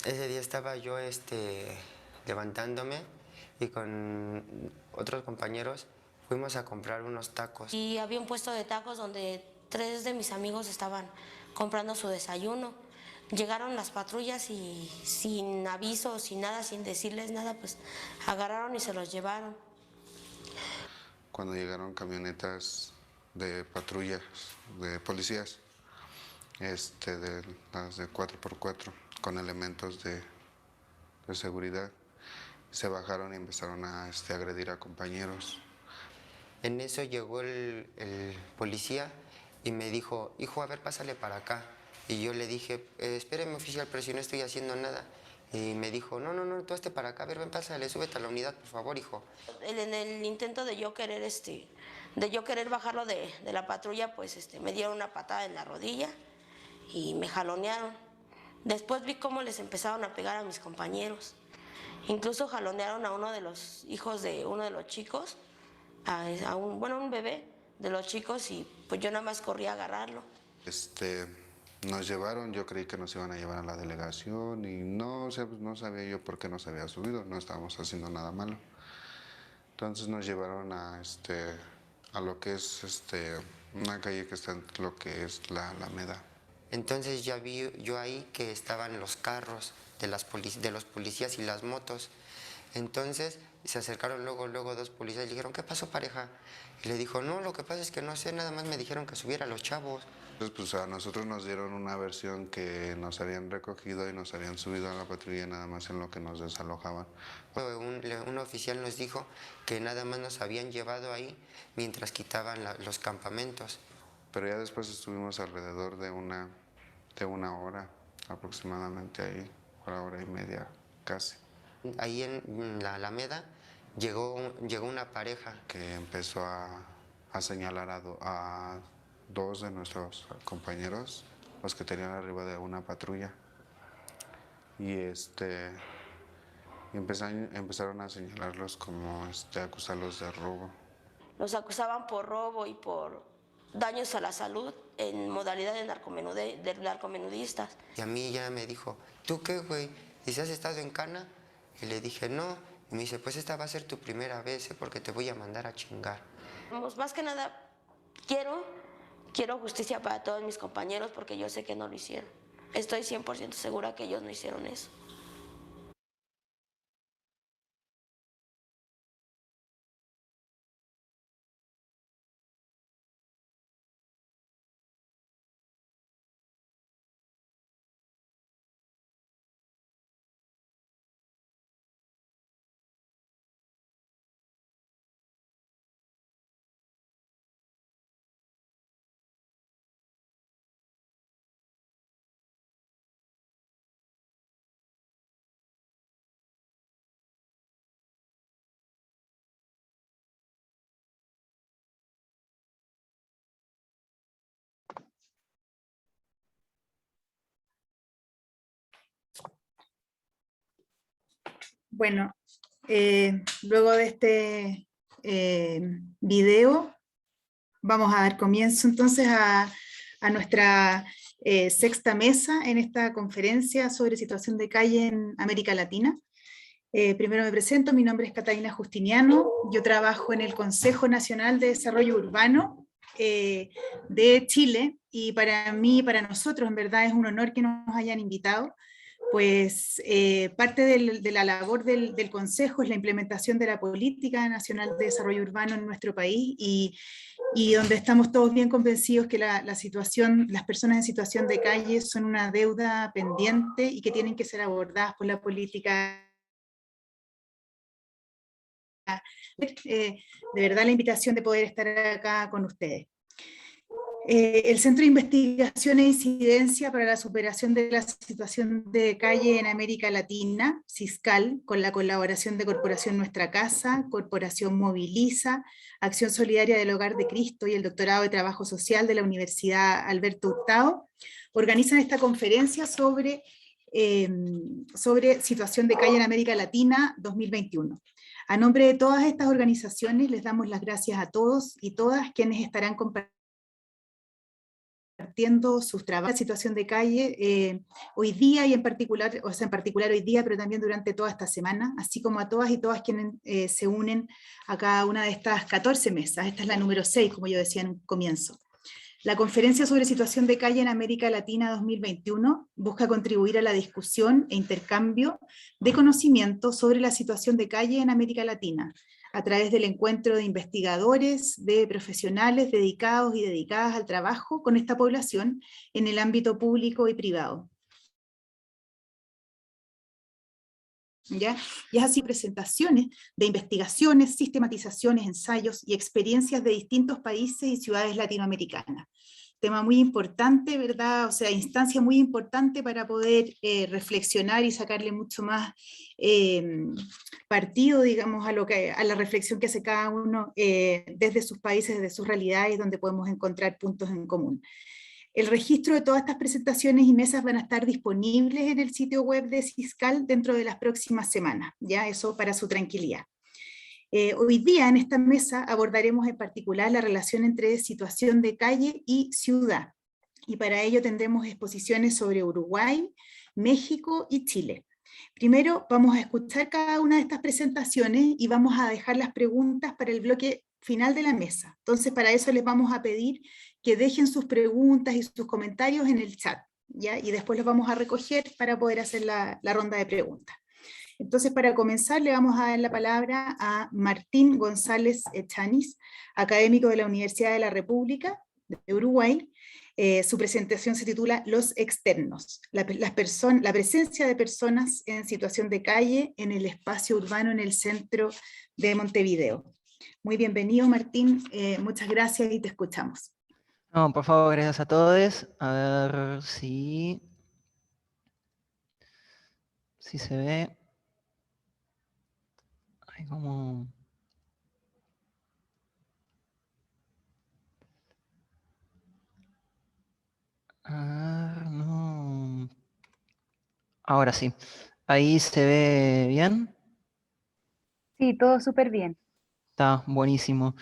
Ese día estaba yo levantándome y con otros compañeros fuimos a comprar unos tacos. Y había un puesto de tacos donde 3 de mis amigos estaban comprando su desayuno. Llegaron las patrullas y sin aviso, sin nada, sin decirles nada, pues agarraron y se los llevaron. Cuando llegaron camionetas de patrullas, de policías, de las de 4x4, con elementos de seguridad, se bajaron y empezaron a agredir a compañeros. En eso llegó el policía y me dijo, hijo, a ver, pásale para acá. Y yo le dije, espéreme, oficial, pero si no estoy haciendo nada. Y me dijo, no, no, no, tú hazte para acá, a ver, ven, pásale, súbete a la unidad, por favor, hijo. En el intento de yo querer, bajarlo de la patrulla, pues me dieron una patada en la rodilla y me jalonearon. Después vi cómo les empezaron a pegar a mis compañeros. Incluso jalonearon a uno de los hijos de uno de los chicos, un bebé de los chicos, y pues yo nada más corrí a agarrarlo. Nos llevaron, yo creí que nos iban a llevar a la delegación y no sabía yo por qué nos había subido, no estábamos haciendo nada malo. Entonces nos llevaron a lo que es una calle que está en lo que es la Alameda. Entonces ya vi yo ahí que estaban los carros de los policías y las motos. Entonces se acercaron luego dos policías y le dijeron, ¿qué pasó, pareja? Y le dijo, no, lo que pasa es que no sé, nada más me dijeron que subiera a los chavos. Entonces pues a nosotros nos dieron una versión que nos habían recogido y nos habían subido a la patrulla nada más en lo que nos desalojaban. Un oficial nos dijo que nada más nos habían llevado ahí mientras quitaban los campamentos. Pero ya después estuvimos alrededor de una hora aproximadamente ahí, hora y media casi. Ahí en la Alameda llegó una pareja que empezó a señalar a dos de nuestros compañeros, los que tenían arriba de una patrulla. Y empezaron a señalarlos como acusarlos de robo. Los acusaban por robo y por daños a la salud en modalidad de narcomenudistas. Y a mí ya me dijo, ¿tú qué, güey? ¿Dice, has estado en cana? Y le dije, no. Y me dice, pues esta va a ser tu primera vez, porque te voy a mandar a chingar. Más que nada, quiero justicia para todos mis compañeros porque yo sé que no lo hicieron. Estoy 100% segura que ellos no hicieron eso. Bueno, luego de este video, vamos a dar comienzo entonces a nuestra sexta mesa en esta conferencia sobre situación de calle en América Latina. Primero me presento, mi nombre es Catalina Justiniano, yo trabajo en el Consejo Nacional de Desarrollo Urbano de Chile, y para mí, para nosotros, en verdad es un honor que nos hayan invitado, pues parte de la labor del Consejo es la implementación de la Política Nacional de Desarrollo Urbano en nuestro país, y donde estamos todos bien convencidos que la situación, las personas en situación de calle son una deuda pendiente y que tienen que ser abordadas por la política. De verdad la invitación de poder estar acá con ustedes. El Centro de Investigación e Incidencia para la Superación de la Situación de Calle en América Latina, CISCAL, con la colaboración de Corporación Nuestra Casa, Corporación Moviliza, Acción Solidaria del Hogar de Cristo y el Doctorado de Trabajo Social de la Universidad Alberto Hurtado, organizan esta conferencia sobre situación de calle en América Latina 2021. A nombre de todas estas organizaciones les damos las gracias a todos y todas quienes estarán compartiendo compartiendo sus trabajos, la situación de calle hoy día y en particular, o sea, en particular hoy día, pero también durante toda esta semana, así como a todas y todas quienes se unen a cada una de estas 14 mesas. Esta es la número 6, como yo decía en un comienzo. La Conferencia sobre Situación de Calle en América Latina 2021 busca contribuir a la discusión e intercambio de conocimiento sobre la situación de calle en América Latina, a través del encuentro de investigadores, de profesionales dedicados y dedicadas al trabajo con esta población en el ámbito público y privado. ¿Ya? Y es así presentaciones de investigaciones, sistematizaciones, ensayos y experiencias de distintos países y ciudades latinoamericanas. Tema muy importante, ¿verdad? O sea, instancia muy importante para poder reflexionar y sacarle mucho más partido, digamos, a la reflexión que hace cada uno desde sus países, desde sus realidades, donde podemos encontrar puntos en común. El registro de todas estas presentaciones y mesas van a estar disponibles en el sitio web de Siscal dentro de las próximas semanas, ya eso para su tranquilidad. Hoy día en esta mesa abordaremos en particular la relación entre situación de calle y ciudad, y para ello tendremos exposiciones sobre Uruguay, México y Chile. Primero vamos a escuchar cada una de estas presentaciones y vamos a dejar las preguntas para el bloque final de la mesa. Entonces para eso les vamos a pedir que dejen sus preguntas y sus comentarios en el chat, ¿ya? Y después los vamos a recoger para poder hacer la ronda de preguntas. Entonces, para comenzar, le vamos a dar la palabra a Martín González Echanis, académico de la Universidad de la República de Uruguay. Su presentación se titula Los externos, la presencia de personas en situación de calle en el espacio urbano en el centro de Montevideo. Muy bienvenido, Martín, muchas gracias y te escuchamos. No, por favor, gracias a todos. A ver si se ve. Ay, como... A ver, no. Ahora sí. Ahí se ve bien. Sí, todo súper bien. Está buenísimo.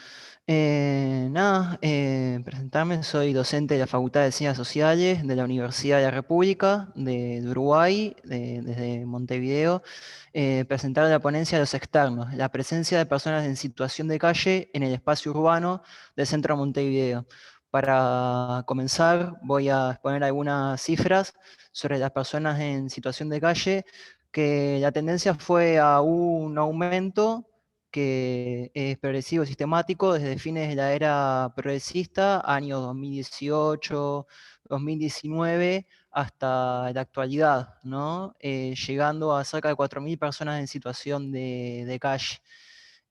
Presentarme, soy docente de la Facultad de Ciencias Sociales de la Universidad de la República de Uruguay, desde Montevideo. Presentar la ponencia de los externos, la presencia de personas en situación de calle en el espacio urbano del centro de Montevideo. Para comenzar, voy a exponer algunas cifras sobre las personas en situación de calle, que la tendencia fue a un aumento que es progresivo y sistemático desde fines de la era progresista, años 2018, 2019, hasta la actualidad, ¿no? Llegando a cerca de 4.000 personas en situación de calle,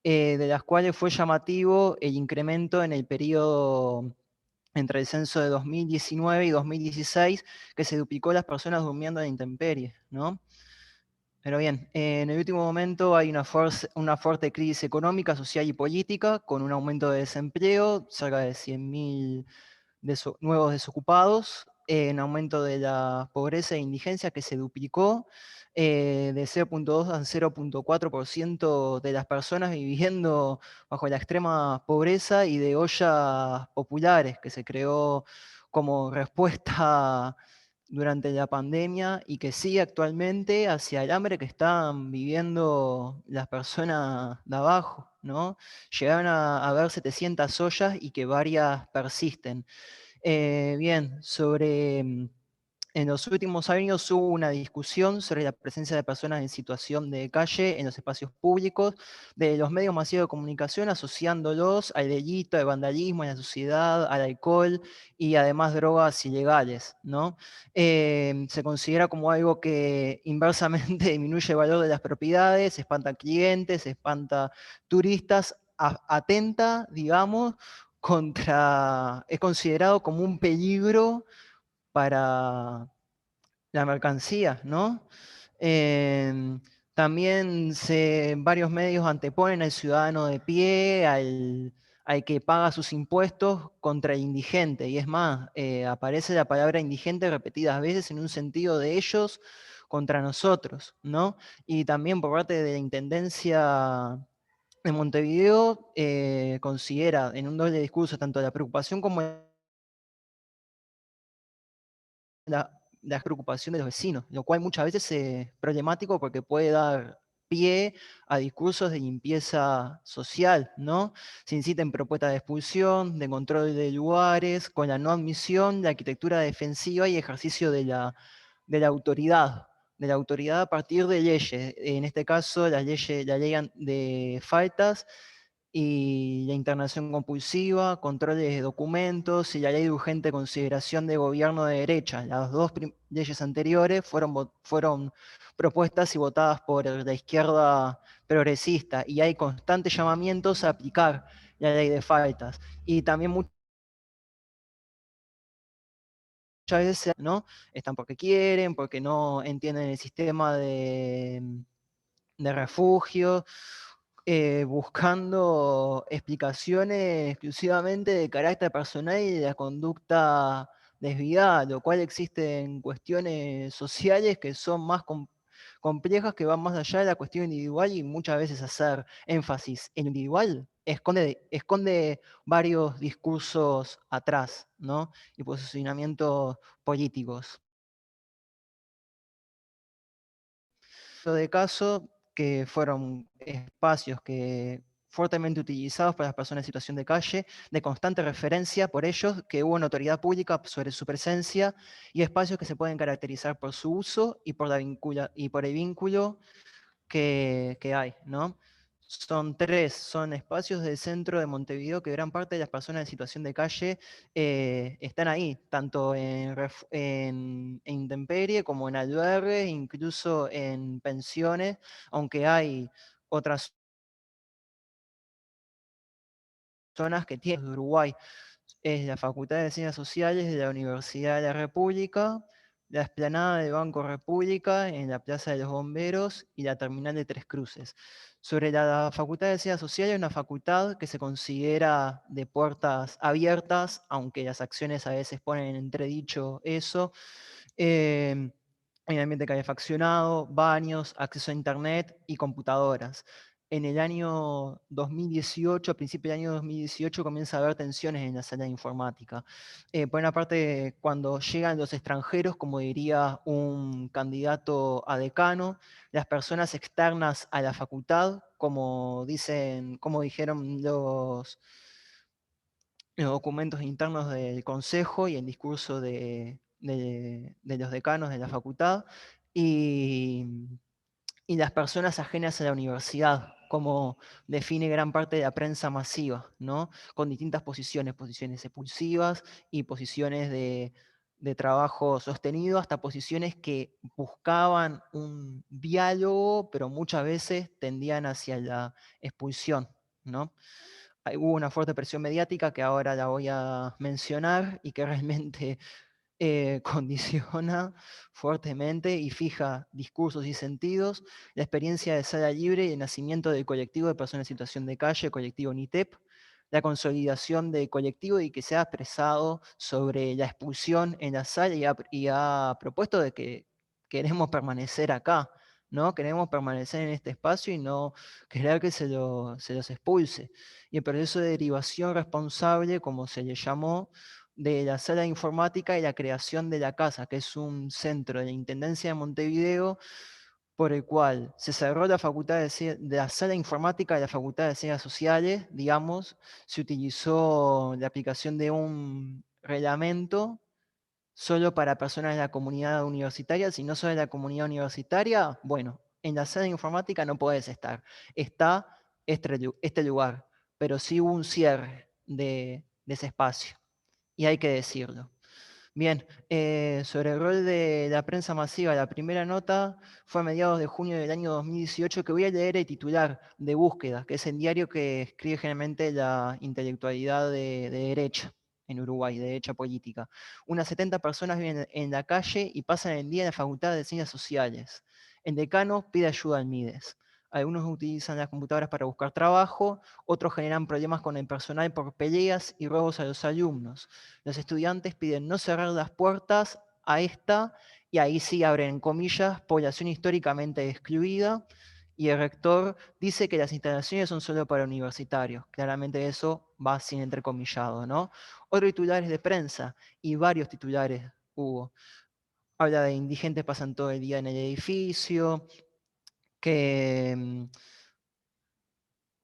de las cuales fue llamativo el incremento en el periodo entre el censo de 2019 y 2016, que se duplicó las personas durmiendo en la intemperie, ¿no? Pero bien, en el último momento hay una fuerte crisis económica, social y política, con un aumento de desempleo, cerca de 100.000 nuevos desocupados, un aumento de la pobreza e indigencia que se duplicó, de 0,2 a 0,4% de las personas viviendo bajo la extrema pobreza, y de ollas populares que se creó como respuesta durante la pandemia y que sigue actualmente hacia el hambre que están viviendo las personas de abajo, ¿no? Llegaron a haber 700 ollas y que varias persisten. Bien, en los últimos años hubo una discusión sobre la presencia de personas en situación de calle en los espacios públicos de los medios masivos de comunicación, asociándolos al delito de vandalismo en la sociedad, al alcohol y además drogas ilegales, ¿no? Se considera como algo que inversamente disminuye el valor de las propiedades, espanta clientes, espanta turistas, atenta, digamos, es considerado como un peligro para la mercancía, ¿no? También varios medios anteponen al ciudadano de pie, al que paga sus impuestos, contra el indigente. Y es más, aparece la palabra indigente repetidas veces en un sentido de ellos contra nosotros, ¿no? Y también por parte de la Intendencia de Montevideo, considera en un doble discurso tanto la preocupación como la preocupación de los vecinos, lo cual muchas veces es problemático porque puede dar pie a discursos de limpieza social, ¿no? Se inciten propuestas de expulsión, de control de lugares, con la no admisión, la arquitectura defensiva y ejercicio de la autoridad a partir de leyes, en este caso la ley de faltas y la internación compulsiva, controles de documentos y la ley de urgente consideración de gobierno de derecha. Las dos leyes anteriores fueron propuestas y votadas por la izquierda progresista y hay constantes llamamientos a aplicar la ley de faltas. Y también muchas veces, ¿no? Están porque quieren, porque no entienden el sistema de refugio, buscando explicaciones exclusivamente de carácter personal y de la conducta desviada, lo cual existen cuestiones sociales que son más complejas, que van más allá de la cuestión individual, y muchas veces hacer énfasis en individual esconde varios discursos atrás, ¿no? Y posicionamientos políticos. De caso que fueron espacios que fuertemente utilizados por las personas en situación de calle, de constante referencia por ellos, que hubo notoriedad pública sobre su presencia, y espacios que se pueden caracterizar por su uso y por el vínculo que hay, ¿no? Son espacios del centro de Montevideo que gran parte de las personas en situación de calle están ahí, tanto en intemperie como en albergue, incluso en pensiones, aunque hay otras zonas que tienen Uruguay. Es la Facultad de Ciencias Sociales de la Universidad de la República, la explanada del Banco República en la Plaza de los Bomberos y la terminal de Tres Cruces. Sobre la Facultad de Ciencias Sociales, es una facultad que se considera de puertas abiertas, aunque las acciones a veces ponen en entredicho eso. Hay un ambiente calefaccionado, baños, acceso a internet y computadoras. En el año 2018, a principios del año 2018, comienza a haber tensiones en la sala de informática. Por una parte, cuando llegan los extranjeros, como diría un candidato a decano, las personas externas a la facultad, como dijeron los documentos internos del consejo y el discurso de los decanos de la facultad, y las personas ajenas a la universidad, como define gran parte de la prensa masiva, ¿no? Con distintas posiciones expulsivas y posiciones de trabajo sostenido, hasta posiciones que buscaban un diálogo, pero muchas veces tendían hacia la expulsión, ¿no? Hubo una fuerte presión mediática que ahora la voy a mencionar y que realmente condiciona fuertemente y fija discursos y sentidos. La experiencia de sala libre y el nacimiento del colectivo de personas en situación de calle, colectivo NITEP, la consolidación del colectivo y que se ha expresado sobre la expulsión en la sala y ha propuesto de que queremos permanecer acá, ¿no? Queremos permanecer en este espacio y no querer que se los expulse. Y el proceso de derivación responsable, como se le llamó, de la sala de informática y la creación de la casa, que es un centro de la Intendencia de Montevideo, por el cual se cerró la facultad de la sala de informática de la Facultad de Ciencias Sociales, digamos, se utilizó la aplicación de un reglamento solo para personas de la comunidad universitaria. Si no sos de la comunidad universitaria, bueno, en la sala de informática no podés estar. Está este lugar, pero sí hubo un cierre de ese espacio, y hay que decirlo. Bien, sobre el rol de la prensa masiva, la primera nota fue a mediados de junio del año 2018, que voy a leer el titular de Búsqueda, que es el diario que escribe generalmente la intelectualidad de derecha en Uruguay, de derecha política. Unas 70 personas viven en la calle y pasan el día en la Facultad de Ciencias Sociales. El decano pide ayuda al MIDES. Algunos utilizan las computadoras para buscar trabajo, otros generan problemas con el personal por peleas y robos a los alumnos. Los estudiantes piden no cerrar las puertas a esta, y ahí sí abren comillas, población históricamente excluida, y el rector dice que las instalaciones son solo para universitarios. Claramente eso va sin entrecomillado, ¿no? Otros titulares de prensa, y varios titulares hubo. habla de indigentes pasan todo el día en el edificio, que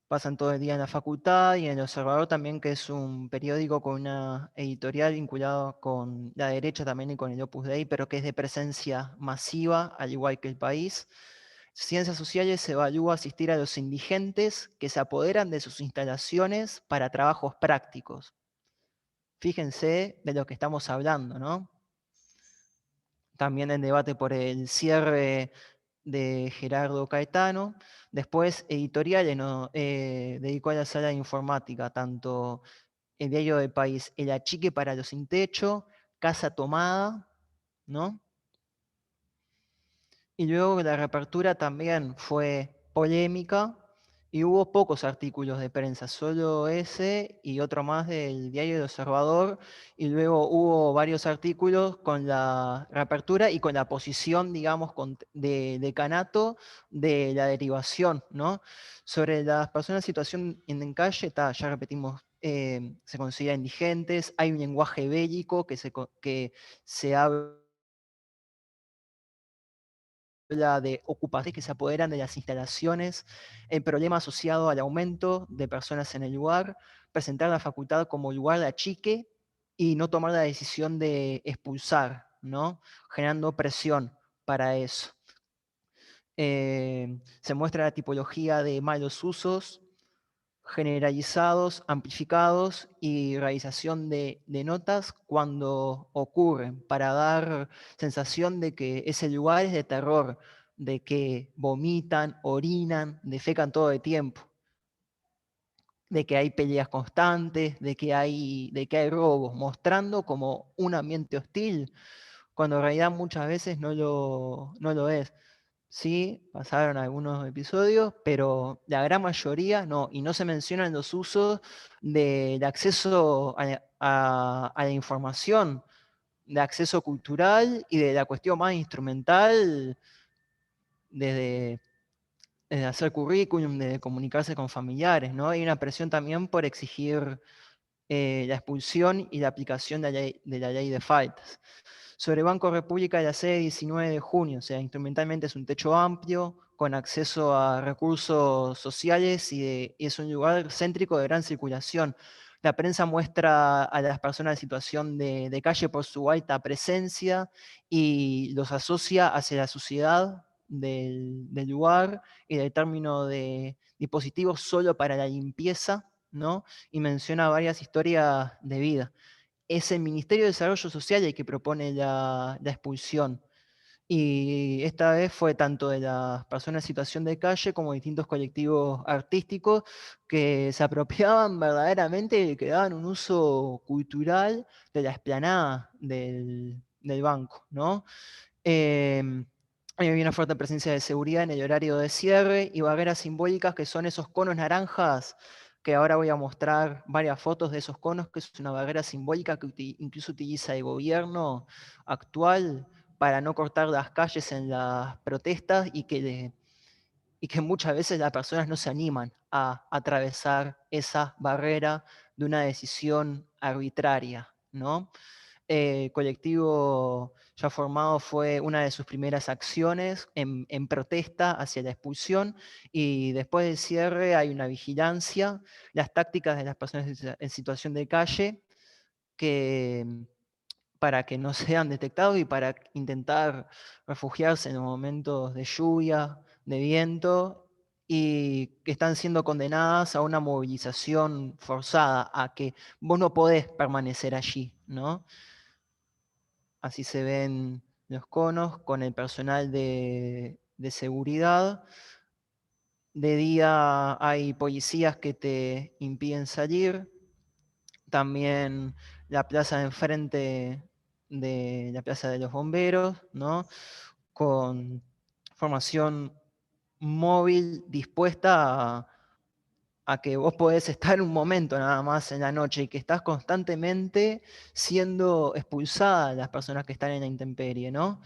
pasan todo el día en la facultad, y en El Observador también, que es un periódico con una editorial vinculada con la derecha también y con el Opus Dei, pero que es de presencia masiva, al igual que El País. Ciencias Sociales se evalúa asistir a los indigentes que se apoderan de sus instalaciones para trabajos prácticos. Fíjense de lo que estamos hablando, ¿no? También el debate por el cierre de Gerardo Caetano. Después, editoriales, ¿no? Dedicó a la sala de informática, tanto el diario del País, El Achique para los sin techo, Casa Tomada, ¿no? Y luego la reapertura también fue polémica y hubo pocos artículos de prensa, solo ese y otro más del diario El Observador, y luego hubo varios artículos con la reapertura y con la posición, digamos, de decanato de la derivación, ¿no? Sobre las personas en situación en calle, ya repetimos, se consideran indigentes, hay un lenguaje bélico que se habla de ocupaciones que se apoderan de las instalaciones, el problema asociado al aumento de personas en el lugar, presentar la facultad como lugar de achique y no tomar la decisión de expulsar, ¿no? Generando presión para eso. Se muestra la tipología de malos usos generalizados, amplificados y realización de notas cuando ocurren, para dar sensación de que ese lugar es de terror, de que vomitan, orinan, defecan todo el tiempo, de que hay peleas constantes, de que hay robos, mostrando como un ambiente hostil, cuando en realidad muchas veces no lo es. Sí, pasaron algunos episodios, pero la gran mayoría no, y no se mencionan los usos del acceso a la información, de acceso cultural y de la cuestión más instrumental, desde hacer currículum, de comunicarse con familiares, ¿no? Hay una presión también por exigir la expulsión y la aplicación de la ley de faltas. Sobre Banco República, de la sede 19 de junio, o sea, instrumentalmente es un techo amplio, con acceso a recursos sociales y es un lugar céntrico de gran circulación. La prensa muestra a las personas en situación de calle por su alta presencia y los asocia hacia la suciedad del lugar y del término de dispositivos solo para la limpieza, ¿no? Y menciona varias historias de vida. Es el Ministerio de Desarrollo Social el que propone la expulsión. Y esta vez fue tanto de las personas en situación de calle como distintos colectivos artísticos que se apropiaban verdaderamente y que daban un uso cultural de la explanada del banco, ¿no? Había una fuerte presencia de seguridad en el horario de cierre y barreras simbólicas, que son esos conos naranjas, que ahora voy a mostrar varias fotos de esos conos, que es una barrera simbólica que incluso utiliza el gobierno actual para no cortar las calles en las protestas, y que muchas veces las personas no se animan a atravesar esa barrera de una decisión arbitraria, ¿no? Colectivo ya formado fue una de sus primeras acciones en protesta hacia la expulsión, y después del cierre hay una vigilancia, las tácticas de las personas en situación de calle, que, para que no sean detectados y para intentar refugiarse en los momentos de lluvia, de viento, y que están siendo condenadas a una movilización forzada, a que vos no podés permanecer allí, ¿no? Así se ven los conos con el personal de seguridad. De día hay policías que te impiden salir. También la plaza de enfrente de la Plaza de los Bomberos, ¿no? Con formación móvil dispuesta a que vos podés estar un momento nada más en la noche, y que estás constantemente siendo expulsada las personas que están en la intemperie, ¿no?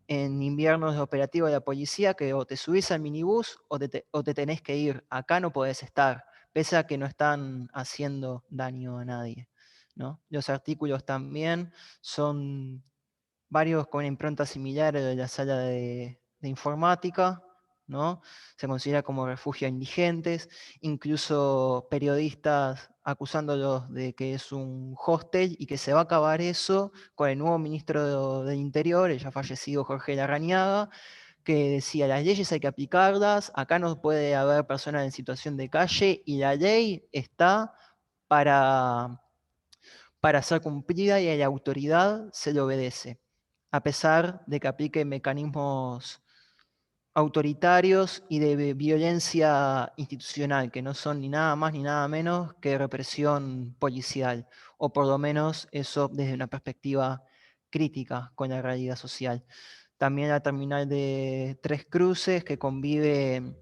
En invierno es operativo de la policía, que o te subís al minibús o te tenés que ir. Acá no podés estar, pese a que no están haciendo daño a nadie, ¿no? Los artículos también son varios con una impronta similar a la de la sala de informática, ¿no? Se considera como refugio a indigentes, incluso periodistas acusándolos de que es un hostel y que se va a acabar eso con el nuevo ministro del Interior, el ya fallecido Jorge Larrañaga, que decía, las leyes hay que aplicarlas, acá no puede haber personas en situación de calle y la ley está para, para ser cumplida y a la autoridad se le obedece, a pesar de que aplique mecanismos autoritarios y de violencia institucional, que no son ni nada más ni nada menos que represión policial, o por lo menos eso desde una perspectiva crítica con la realidad social. También la terminal de Tres Cruces, que convive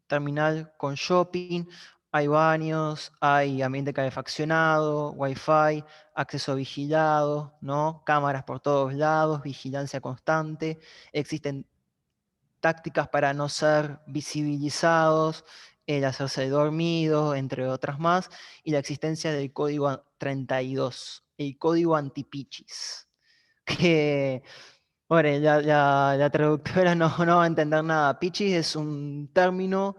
terminal con shopping, hay baños, hay ambiente calefaccionado, wifi, acceso vigilado, ¿no? Cámaras por todos lados, vigilancia constante, existen tácticas para no ser visibilizados, el hacerse dormido, entre otras más, y la existencia del código 32, el código antipichis, que bueno, la traductora no va a entender nada. Pichis es un término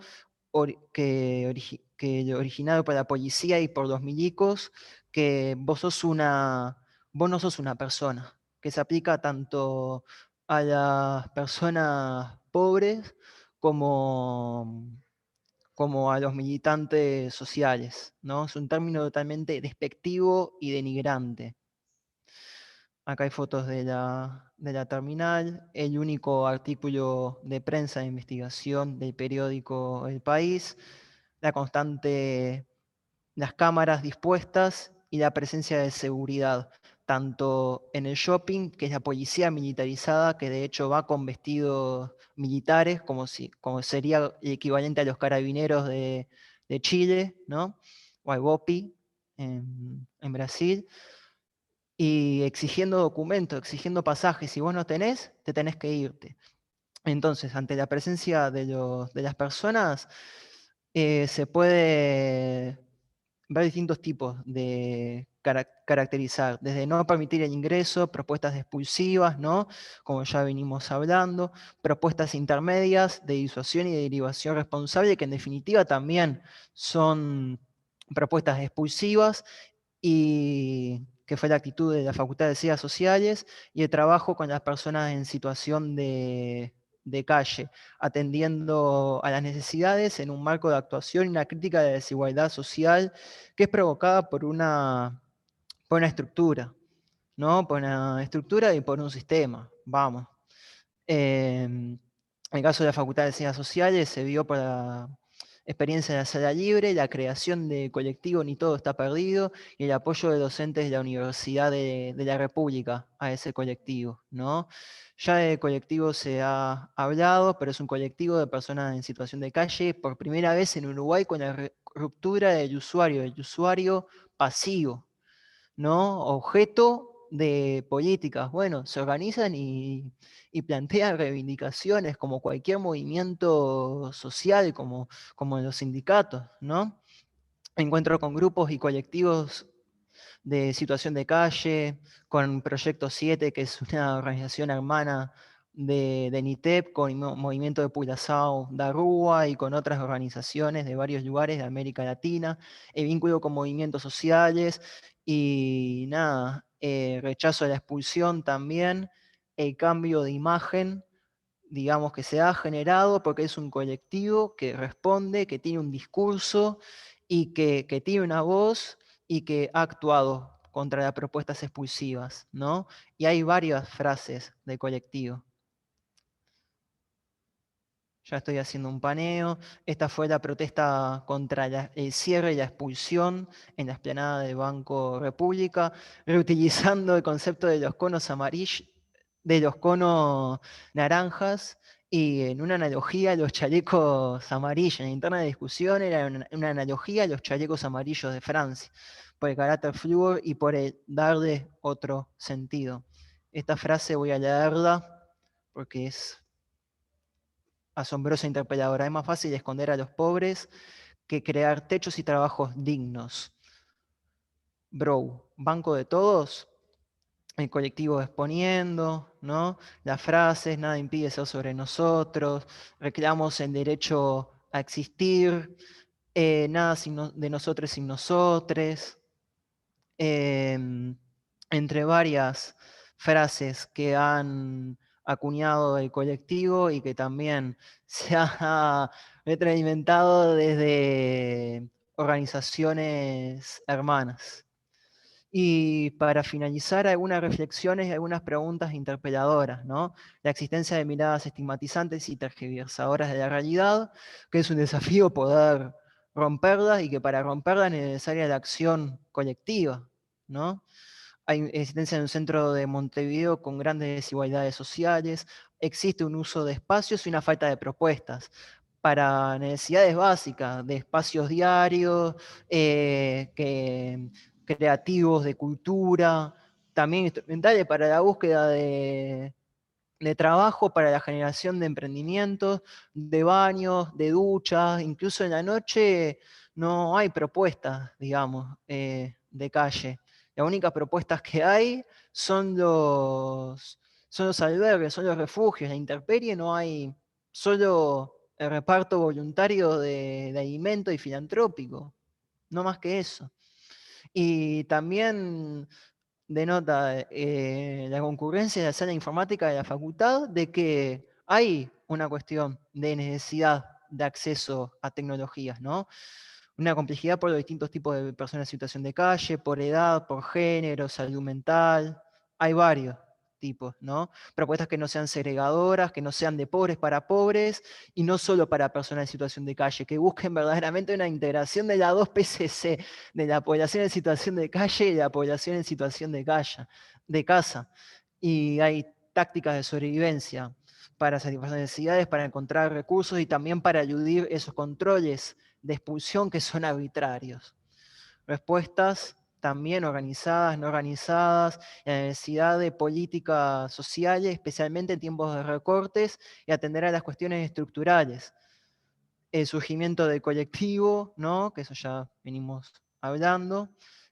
originado por la policía y por los milicos, que vos no sos una persona, que se aplica tanto a las personas pobres como, como a los militantes sociales, ¿no? Es un término totalmente despectivo y denigrante. Acá hay fotos de la terminal, el único artículo de prensa de investigación del periódico El País, la constante, las cámaras dispuestas y la presencia de seguridad, tanto en el shopping, que es la policía militarizada, que de hecho va con vestidos militares, como sería el equivalente a los carabineros de Chile, ¿no? O al BOPI en Brasil, y exigiendo documentos, exigiendo pasajes. Si vos no tenés, te tenés que irte. Entonces, ante la presencia de las personas, se puede ver distintos tipos de caracterizar, desde no permitir el ingreso, propuestas expulsivas, ¿no? Como ya venimos hablando, propuestas intermedias de disuasión y de derivación responsable, que en definitiva también son propuestas expulsivas, y que fue la actitud de la Facultad de Ciencias Sociales, y el trabajo con las personas en situación de calle, atendiendo a las necesidades en un marco de actuación y una crítica de la desigualdad social que es provocada por una estructura, ¿no? Por una estructura y por un sistema, vamos. En el caso de la Facultad de Ciencias Sociales se vio por la experiencia de la sala libre, la creación de colectivo Ni Todo Está Perdido y el apoyo de docentes de la Universidad de la República a ese colectivo, ¿no? Ya del colectivo se ha hablado, pero es un colectivo de personas en situación de calle, por primera vez en Uruguay con la ruptura del usuario pasivo, ¿no? Objeto de políticas. Bueno, se organizan y plantean reivindicaciones como cualquier movimiento social, como los sindicatos, ¿no? Encuentro con grupos y colectivos de situación de calle, con Proyecto 7, que es una organización hermana de NITEP, con Movimiento de Pulazao da Rúa y con otras organizaciones de varios lugares de América Latina, el vínculo con movimientos sociales y nada, rechazo a la expulsión también, el cambio de imagen, digamos, que se ha generado porque es un colectivo que responde, que tiene un discurso y que tiene una voz y que ha actuado contra las propuestas expulsivas, ¿no? Y hay varias frases de colectivo. Ya estoy haciendo un paneo. Esta fue la protesta contra el cierre y la expulsión en la explanada del Banco República, reutilizando el concepto de los conos amarillos, de los conos naranjas, y en una analogía a los chalecos amarillos. En la interna de discusión era una analogía a los chalecos amarillos de Francia, por el carácter flúor y por el darle otro sentido. Esta frase voy a leerla porque es asombrosa e interpeladora. Es más fácil esconder a los pobres que crear techos y trabajos dignos. Bro, banco de todos. el colectivo exponiendo, ¿no? Las frases, nada impide ser sobre nosotros, reclamos el derecho a existir, nada de nosotros sin nosotres, entre varias frases que han acuñado el colectivo y que también se ha retroalimentado desde organizaciones hermanas. Y para finalizar, algunas reflexiones y algunas preguntas interpeladoras, ¿no? La existencia de miradas estigmatizantes y tergiversadoras de la realidad, que es un desafío poder romperlas y que para romperlas es necesaria la acción colectiva, ¿no? Hay existencia en un centro de Montevideo con grandes desigualdades sociales, existe un uso de espacios y una falta de propuestas para necesidades básicas, de espacios diarios, creativos, de cultura, también instrumentales para la búsqueda de trabajo, para la generación de emprendimientos, de baños, de duchas, incluso en la noche no hay propuestas, digamos, de calle. Las únicas propuestas que hay son los albergues, son los refugios, la intemperie no hay, solo el reparto voluntario de alimentos y filantrópico, no más que eso. Y también denota la concurrencia de la sala informática de la facultad de que hay una cuestión de necesidad de acceso a tecnologías, ¿no? Una complejidad por los distintos tipos de personas en situación de calle, por edad, por género, salud mental, hay varios tipos, ¿no? Propuestas que no sean segregadoras, que no sean de pobres para pobres y no solo para personas en situación de calle, que busquen verdaderamente una integración de las dos PCC, de la población en situación de calle y de la población en situación de casa. Y hay tácticas de sobrevivencia para satisfacer necesidades, para encontrar recursos y también para eludir esos controles de expulsión que son arbitrarios. Respuestas también organizadas, no organizadas, la necesidad de políticas sociales, especialmente en tiempos de recortes, y atender a las cuestiones estructurales. El surgimiento del colectivo, ¿no? Que eso ya venimos hablando.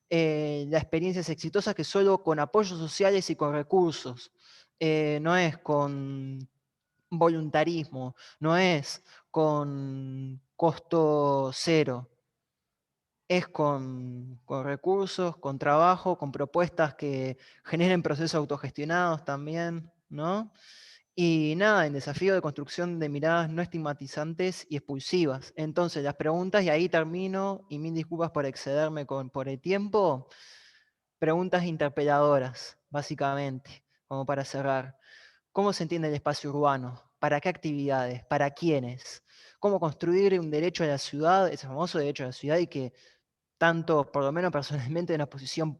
Las experiencias exitosas que solo con apoyos sociales y con recursos, no es con voluntarismo, no es con costo cero, es con recursos, con trabajo, con propuestas que generen procesos autogestionados también, ¿no? Y nada, en desafío de construcción de miradas no estigmatizantes y expulsivas. Entonces, las preguntas, y ahí termino, y mil disculpas por excederme por el tiempo, preguntas interpeladoras, básicamente, como para cerrar. ¿Cómo se entiende el espacio urbano? ¿Para qué actividades? ¿Para quiénes? ¿Cómo construir un derecho a la ciudad, ese famoso derecho a la ciudad, y que tanto, por lo menos personalmente, en la posición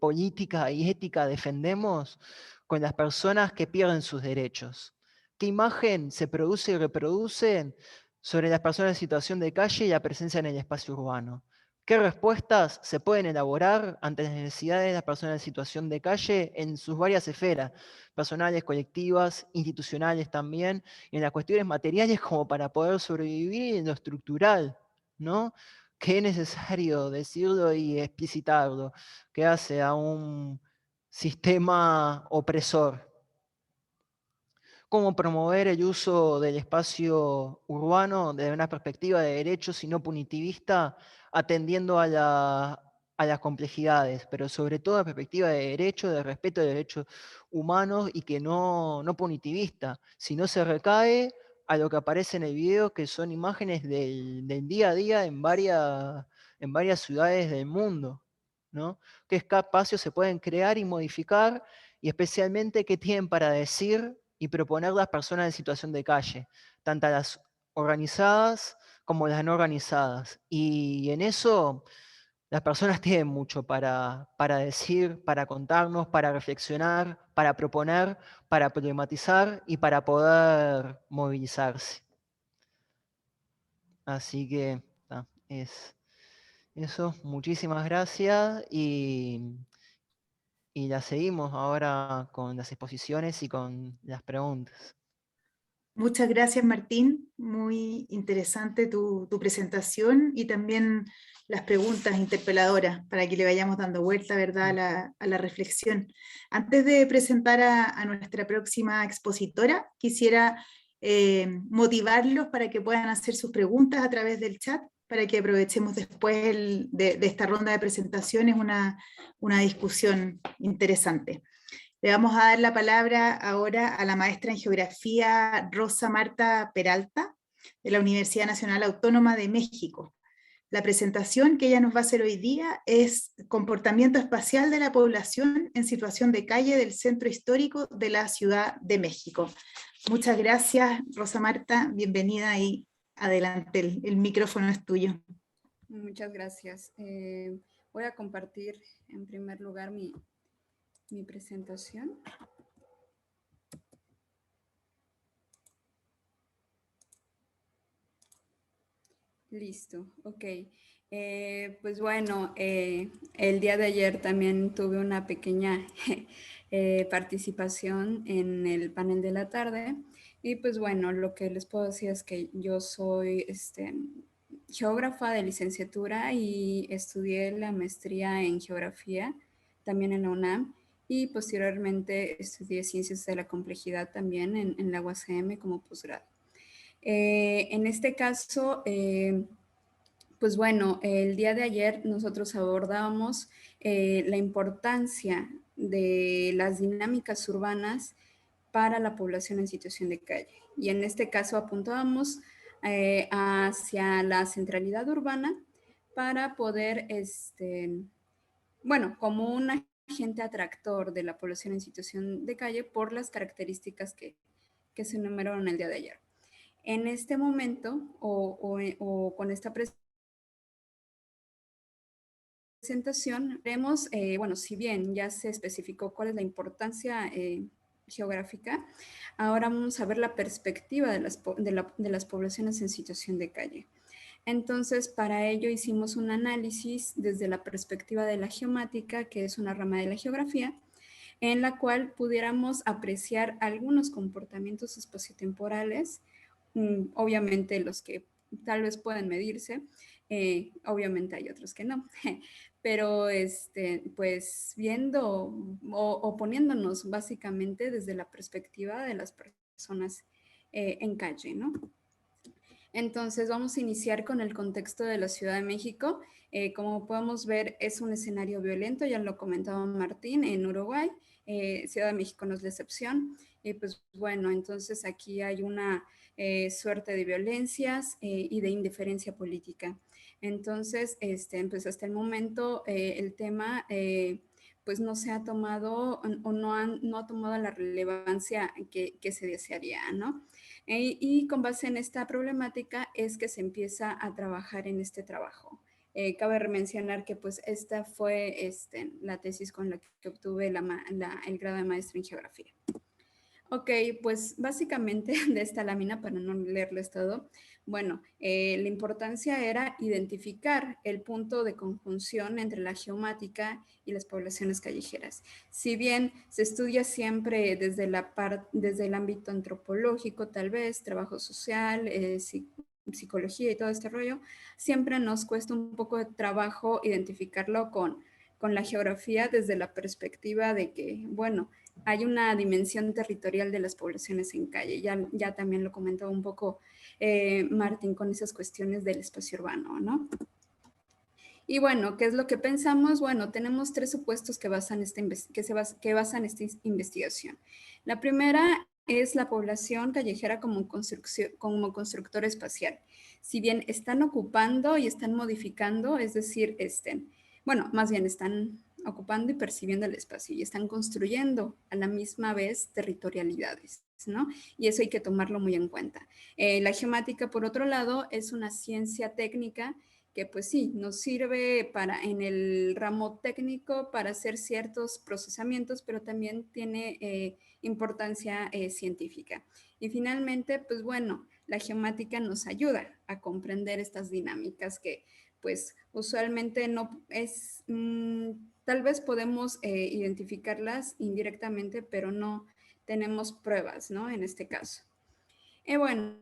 política y ética defendemos con las personas que pierden sus derechos? ¿Qué imagen se produce y reproduce sobre las personas en situación de calle y la presencia en el espacio urbano? ¿Qué respuestas se pueden elaborar ante las necesidades de las personas en situación de calle en sus varias esferas, personales, colectivas, institucionales también, y en las cuestiones materiales como para poder sobrevivir en lo estructural, ¿no? Que es necesario decirlo y explicitarlo, que hace a un sistema opresor. Cómo promover el uso del espacio urbano desde una perspectiva de derechos y no punitivista, atendiendo a las complejidades, pero sobre todo a perspectiva de derecho, de respeto de derechos humanos y que no punitivista, si no se recae a lo que aparece en el video, que son imágenes del día a día en varias ciudades del mundo, ¿no? ¿Qué espacios se pueden crear y modificar? Y especialmente qué tienen para decir y proponer las personas en situación de calle, tanto las organizadas como las no organizadas. Y en eso las personas tienen mucho para decir, para contarnos, para reflexionar, para proponer, para problematizar y para poder movilizarse. Así que es eso, muchísimas gracias y la seguimos ahora con las exposiciones y con las preguntas. Muchas gracias, Martín. Muy interesante tu presentación y también las preguntas interpeladoras para que le vayamos dando vuelta, ¿verdad?, a la reflexión. Antes de presentar a nuestra próxima expositora, quisiera motivarlos para que puedan hacer sus preguntas a través del chat, para que aprovechemos después de esta ronda de presentaciones una discusión interesante. Le vamos a dar la palabra ahora a la maestra en geografía Rosa Marta Peralta, de la Universidad Nacional Autónoma de México. La presentación que ella nos va a hacer hoy día es Comportamiento espacial de la población en situación de calle del centro histórico de la Ciudad de México. Muchas gracias, Rosa Marta, bienvenida y adelante, el micrófono es tuyo. Muchas gracias. Voy a compartir en primer lugar mi presentación. Listo, ok. Pues bueno, el día de ayer también tuve una pequeña participación en el panel de la tarde y pues bueno, lo que les puedo decir es que yo soy geógrafa de licenciatura y estudié la maestría en geografía también en la UNAM y posteriormente estudié ciencias de la complejidad también en la UACM como posgrado. En este caso, pues bueno, el día de ayer nosotros abordábamos la importancia de las dinámicas urbanas para la población en situación de calle. Y en este caso apuntábamos hacia la centralidad urbana para poder, bueno, como un agente atractor de la población en situación de calle por las características que se enumeraron el día de ayer. En este momento, o con esta presentación, vemos, bueno, si bien ya se especificó cuál es la importancia geográfica, ahora vamos a ver la perspectiva de las poblaciones en situación de calle. Entonces, para ello hicimos un análisis desde la perspectiva de la geomática, que es una rama de la geografía, en la cual pudiéramos apreciar algunos comportamientos espaciotemporales, obviamente los que tal vez pueden medirse, obviamente hay otros que no, pero pues viendo o poniéndonos básicamente desde la perspectiva de las personas en calle, ¿no? Entonces vamos a iniciar con el contexto de la Ciudad de México. Como podemos ver, es un escenario violento, ya lo comentaba Martín, en Uruguay. Ciudad de México no es la excepción. Pues bueno, entonces aquí hay una suerte de violencias y de indiferencia política. Entonces, pues hasta el momento el tema pues no se ha tomado o no ha tomado la relevancia que se desearía, ¿no? Y con base en esta problemática es que se empieza a trabajar en este trabajo. Cabe mencionar que pues esta fue la tesis con la que obtuve el grado de maestra en geografía. Ok, pues básicamente de esta lámina, para no leerles todo, bueno, la importancia era identificar el punto de conjunción entre la geomática y las poblaciones callejeras. Si bien se estudia siempre desde el ámbito antropológico, tal vez, trabajo social, psicología y todo este rollo, siempre nos cuesta un poco de trabajo identificarlo con la geografía desde la perspectiva de que, bueno, hay una dimensión territorial de las poblaciones en calle. Ya también lo comentaba un poco Martín con esas cuestiones del espacio urbano, ¿no? Y bueno, ¿qué es lo que pensamos? Bueno, tenemos tres supuestos que basan esta investigación. La primera es la población callejera como constructor espacial. Si bien están ocupando y están modificando, es decir, bueno, más bien están ocupando y percibiendo el espacio y están construyendo a la misma vez territorialidades, ¿no? Y eso hay que tomarlo muy en cuenta. La geomática, por otro lado, es una ciencia técnica que pues sí, nos sirve en el ramo técnico para hacer ciertos procesamientos, pero también tiene importancia científica. Y finalmente, pues bueno, la geomática nos ayuda a comprender estas dinámicas que pues usualmente no es, tal vez podemos identificarlas indirectamente, pero no tenemos pruebas, ¿no? En este caso. Bueno,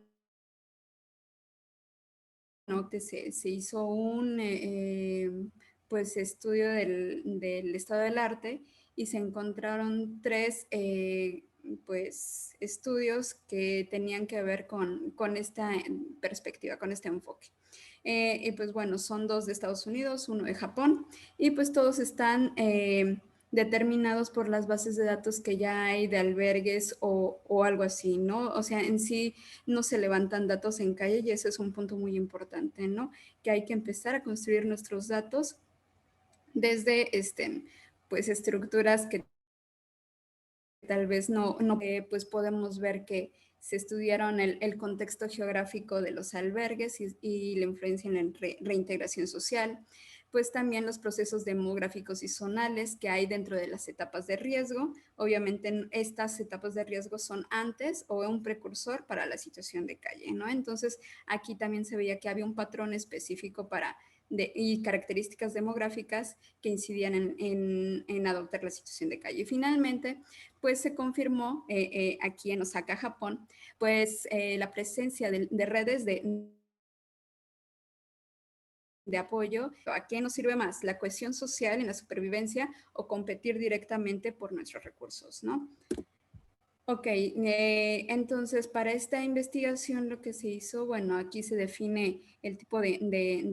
que se hizo un pues estudio del estado del arte y se encontraron 3 pues estudios que tenían que ver con esta perspectiva, con este enfoque. Y pues bueno, son 2 de Estados Unidos, 1 de Japón, y pues todos están determinados por las bases de datos que ya hay de albergues o algo así, ¿no? O sea, en sí no se levantan datos en calle y ese es un punto muy importante, ¿no? Que hay que empezar a construir nuestros datos desde pues estructuras que tal vez no pues podemos ver que se estudiaron el contexto geográfico de los albergues y la influencia en la reintegración social, pues también los procesos demográficos y zonales que hay dentro de las etapas de riesgo. Obviamente estas etapas de riesgo son antes o un precursor para la situación de calle, ¿no? Entonces aquí también se veía que había un patrón específico y características demográficas que incidían en adoptar la situación de calle. Y finalmente, pues se confirmó aquí en Osaka, Japón, pues la presencia de redes de apoyo. ¿A qué nos sirve más? ¿La cohesión social en la supervivencia o competir directamente por nuestros recursos, ¿no? Ok, entonces para esta investigación lo que se hizo, bueno, aquí se define el tipo de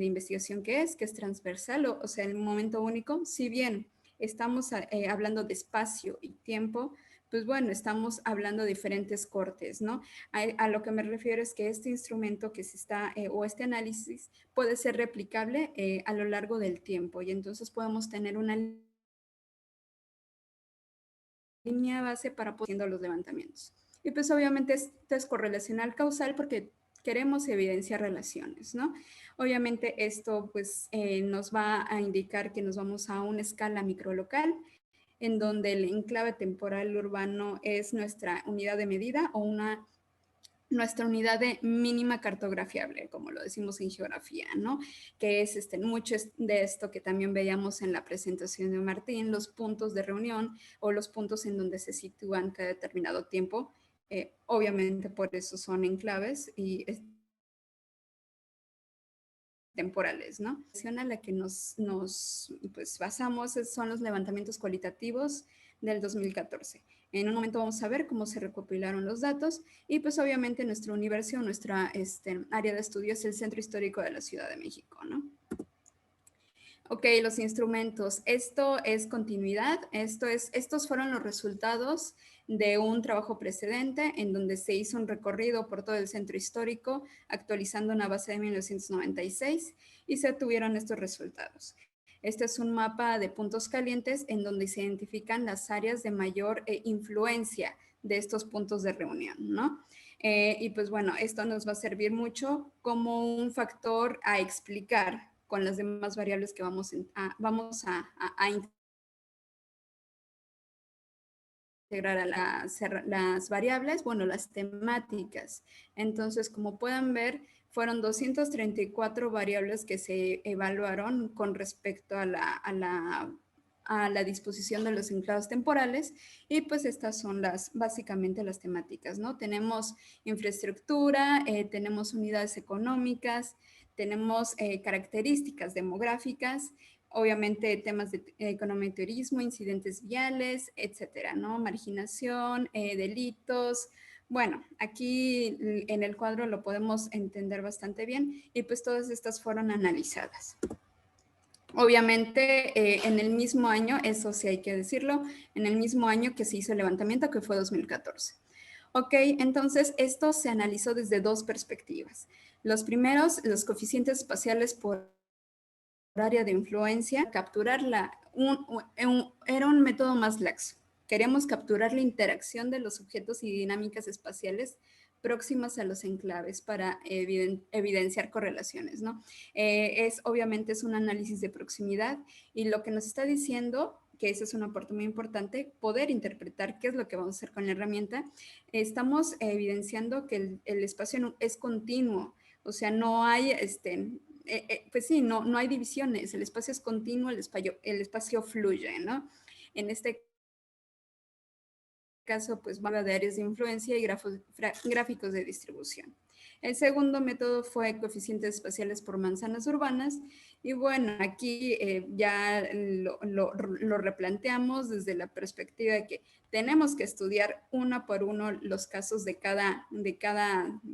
investigación que es transversal, o sea, el momento único. Si bien estamos hablando de espacio y tiempo, pues bueno, estamos hablando de diferentes cortes, ¿no? A lo que me refiero es que este instrumento que se está, o este análisis puede ser replicable a lo largo del tiempo y entonces podemos tener una línea base para poder haciendo los levantamientos. Y pues obviamente esto es correlacional causal porque queremos evidenciar relaciones, ¿no? Obviamente esto pues nos va a indicar que nos vamos a una escala microlocal en donde el enclave temporal urbano es nuestra unidad de medida o nuestra unidad de mínima cartografiable, como lo decimos en geografía, ¿no? Que es mucho de esto que también veíamos en la presentación de Martín, los puntos de reunión o los puntos en donde se sitúan cada determinado tiempo. Obviamente por eso son enclaves y temporales, ¿no? A la que nos pues, basamos son los levantamientos cualitativos del 2014. En un momento vamos a ver cómo se recopilaron los datos y pues obviamente nuestra universidad, nuestra área de estudio es el Centro Histórico de la Ciudad de México, ¿no? Ok, los instrumentos. Esto es continuidad. Estos fueron los resultados de un trabajo precedente en donde se hizo un recorrido por todo el centro histórico, actualizando una base de 1996 y se tuvieron estos resultados. Este es un mapa de puntos calientes en donde se identifican las áreas de mayor influencia de estos puntos de reunión, ¿no? Y pues bueno, esto nos va a servir mucho como un factor a explicar con las demás variables que vamos a integrar a las variables, bueno, las temáticas. Entonces, como pueden ver, fueron 234 variables que se evaluaron con respecto a la disposición de los enclaves temporales y pues estas son básicamente las temáticas, ¿no? Tenemos infraestructura, tenemos unidades económicas, tenemos características demográficas, obviamente temas de economía y turismo, incidentes viales, etcétera, ¿no? Marginación, delitos. Bueno, aquí en el cuadro lo podemos entender bastante bien y pues todas estas fueron analizadas. Obviamente en el mismo año, eso sí hay que decirlo, en el mismo año que se hizo el levantamiento, que fue 2014. Ok, entonces esto se analizó desde 2 perspectivas. Los primeros, los coeficientes espaciales por área de influencia, era un método más laxo. Queremos capturar la interacción de los objetos y dinámicas espaciales próximas a los enclaves para evidenciar correlaciones, ¿no? Obviamente es un análisis de proximidad y lo que nos está diciendo, que esa es una parte muy importante, poder interpretar qué es lo que vamos a hacer con la herramienta. Estamos evidenciando que el espacio es continuo, o sea, no hay pues sí, no hay divisiones, el espacio es continuo, el espacio fluye, ¿no? En este caso, pues habla de áreas de influencia y gráficos de distribución. El segundo método fue coeficientes espaciales por manzanas urbanas. Y bueno, aquí ya lo replanteamos desde la perspectiva de que tenemos que estudiar uno por uno los casos de cada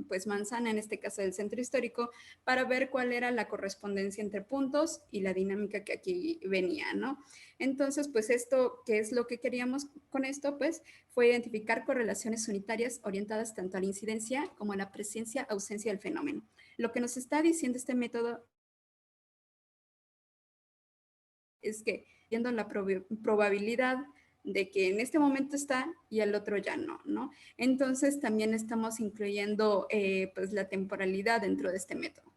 pues, manzana, en este caso del centro histórico, para ver cuál era la correspondencia entre puntos y la dinámica que aquí venía, ¿no? Entonces, pues esto, ¿qué es lo que queríamos con esto? Pues fue identificar correlaciones unitarias orientadas tanto a la incidencia como a la presencia, ausencia del fenómeno. Lo que nos está diciendo este método es que viendo la probabilidad de que en este momento está y el otro ya no, ¿no? Entonces también estamos incluyendo pues la temporalidad dentro de este método.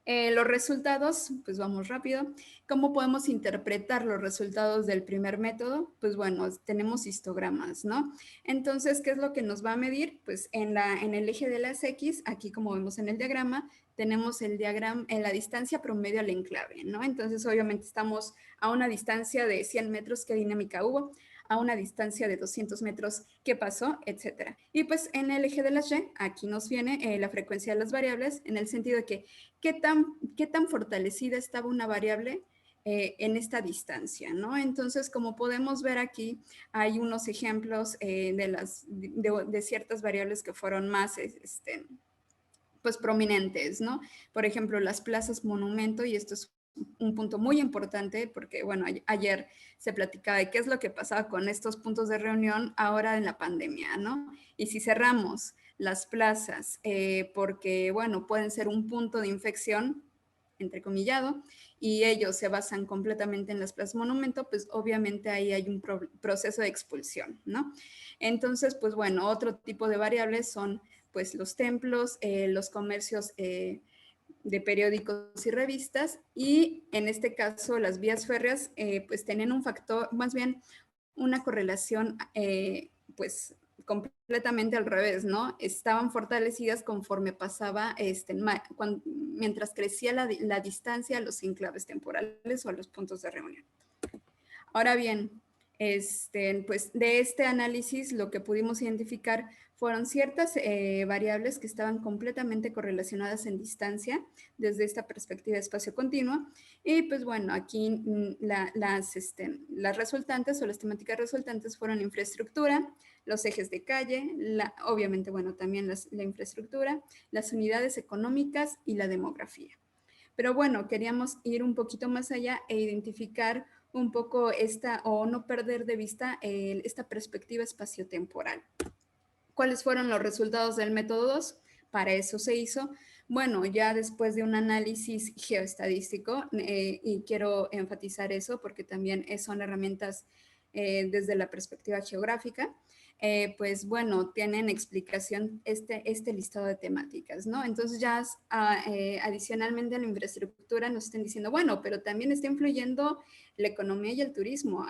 Los resultados, pues vamos rápido. ¿Cómo podemos interpretar los resultados del primer método? Pues bueno, tenemos histogramas, ¿no? Entonces, ¿qué es lo que nos va a medir? Pues en el eje de las X, aquí como vemos en el diagrama, tenemos el diagrama en la distancia promedio al enclave, ¿no? Entonces, obviamente estamos a una distancia de 100 metros, ¿qué dinámica hubo? A una distancia de 200 metros, ¿qué pasó? Etcétera. Y pues en el eje de las Y, aquí nos viene la frecuencia de las variables, en el sentido de que qué tan fortalecida estaba una variable en esta distancia, ¿no? Entonces, como podemos ver aquí, hay unos ejemplos de ciertas variables que fueron más pues prominentes, ¿no? Por ejemplo, las plazas monumento, y esto es un punto muy importante porque, bueno, ayer se platicaba de qué es lo que pasaba con estos puntos de reunión ahora en la pandemia, ¿no? Y si cerramos las plazas porque, bueno, pueden ser un punto de infección, entrecomillado, y ellos se basan completamente en las plazas monumento, pues obviamente ahí hay un proceso de expulsión, ¿no? Entonces, pues bueno, otro tipo de variables son pues los templos, los comercios de periódicos y revistas, y en este caso las vías férreas pues tienen un factor, más bien una correlación pues completamente al revés, ¿no? Estaban fortalecidas conforme pasaba, mientras crecía la distancia a los enclaves temporales o a los puntos de reunión. Ahora bien, pues de este análisis lo que pudimos identificar fueron ciertas variables que estaban completamente correlacionadas en distancia desde esta perspectiva de espacio continuo. Y pues bueno, aquí las resultantes o las temáticas resultantes fueron infraestructura, los ejes de calle, obviamente, bueno, también la infraestructura, las unidades económicas y la demografía. Pero bueno, queríamos ir un poquito más allá e identificar un poco o no perder de vista esta perspectiva espaciotemporal. ¿Cuáles fueron los resultados del método 2? Para eso se hizo, bueno, ya después de un análisis geoestadístico, y quiero enfatizar eso porque también son herramientas desde la perspectiva geográfica, pues bueno, tienen explicación este listado de temáticas, ¿no? Entonces ya adicionalmente a la infraestructura nos están diciendo, bueno, pero también está influyendo la economía y el turismo,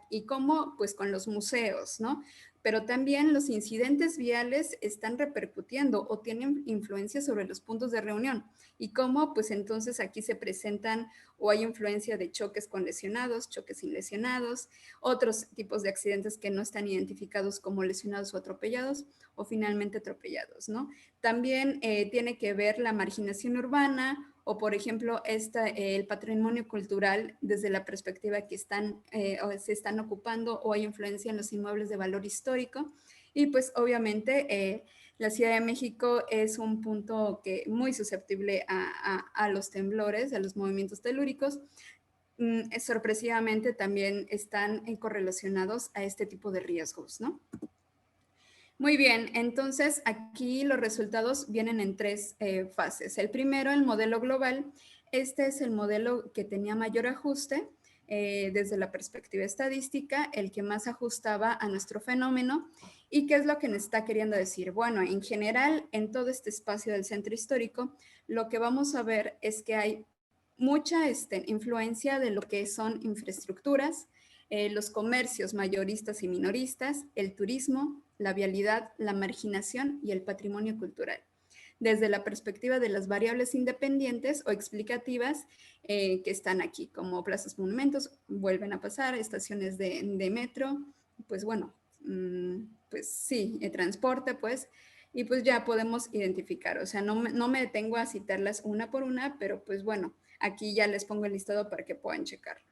y cómo, pues con los museos, ¿no? Pero también los incidentes viales están repercutiendo o tienen influencia sobre los puntos de reunión. Y cómo, pues entonces aquí se presentan o hay influencia de choques con lesionados, choques sin lesionados, otros tipos de accidentes que no están identificados como lesionados o atropellados, o finalmente atropellados, ¿no? También tiene que ver la marginación urbana, o por ejemplo el patrimonio cultural desde la perspectiva que se están ocupando, o hay influencia en los inmuebles de valor histórico. Y pues obviamente la Ciudad de México es un punto muy susceptible a los temblores, a los movimientos telúricos. Sorpresivamente también están correlacionados a este tipo de riesgos, ¿no? Muy bien, entonces aquí los resultados vienen en tres fases. El primero, el modelo global. Este es el modelo que tenía mayor ajuste desde la perspectiva estadística, el que más ajustaba a nuestro fenómeno. ¿Y qué es lo que nos está queriendo decir? Bueno, en general, en todo este espacio del centro histórico, lo que vamos a ver es que hay mucha influencia de lo que son infraestructuras, los comercios mayoristas y minoristas, el turismo, la vialidad, la marginación y el patrimonio cultural. Desde la perspectiva de las variables independientes o explicativas que están aquí, como plazas monumentos, vuelven a pasar, estaciones de metro, pues bueno, pues sí, transporte, pues, y pues ya podemos identificar. O sea, no me detengo a citarlas una por una, pero pues bueno, aquí ya les pongo el listado para que puedan checarlo.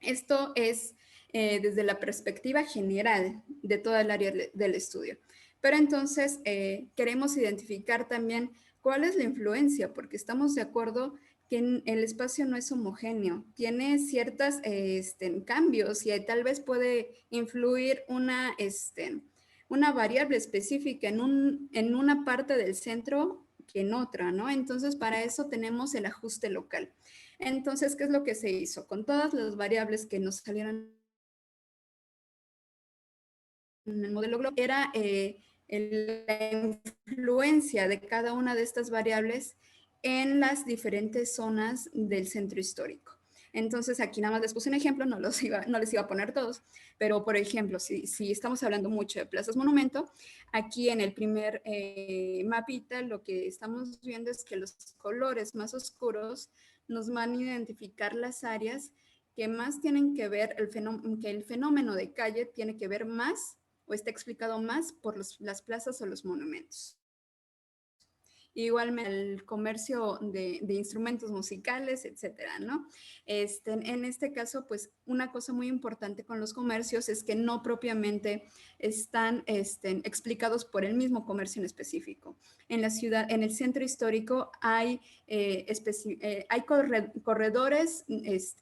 Esto es desde la perspectiva general de toda el área del estudio. Pero entonces queremos identificar también cuál es la influencia, porque estamos de acuerdo que el espacio no es homogéneo, tiene ciertos cambios y tal vez puede influir una variable específica en una parte del centro que en otra, ¿no? Entonces, para eso tenemos el ajuste local. Entonces, ¿qué es lo que se hizo? Con todas las variables que nos salieron en el modelo global, era la influencia de cada una de estas variables en las diferentes zonas del centro histórico. Entonces, aquí nada más les puse un ejemplo, no les iba a poner todos, pero por ejemplo, si estamos hablando mucho de plazas monumento, aquí en el primer mapita lo que estamos viendo es que los colores más oscuros nos van a identificar las áreas que más tienen que ver, que el fenómeno de calle tiene que ver más o está explicado más por las plazas o los monumentos. Igualmente el comercio de instrumentos musicales, etcétera, ¿no? En este caso, pues una cosa muy importante con los comercios es que no propiamente están explicados por el mismo comercio en específico. En la ciudad, en el centro histórico hay corredores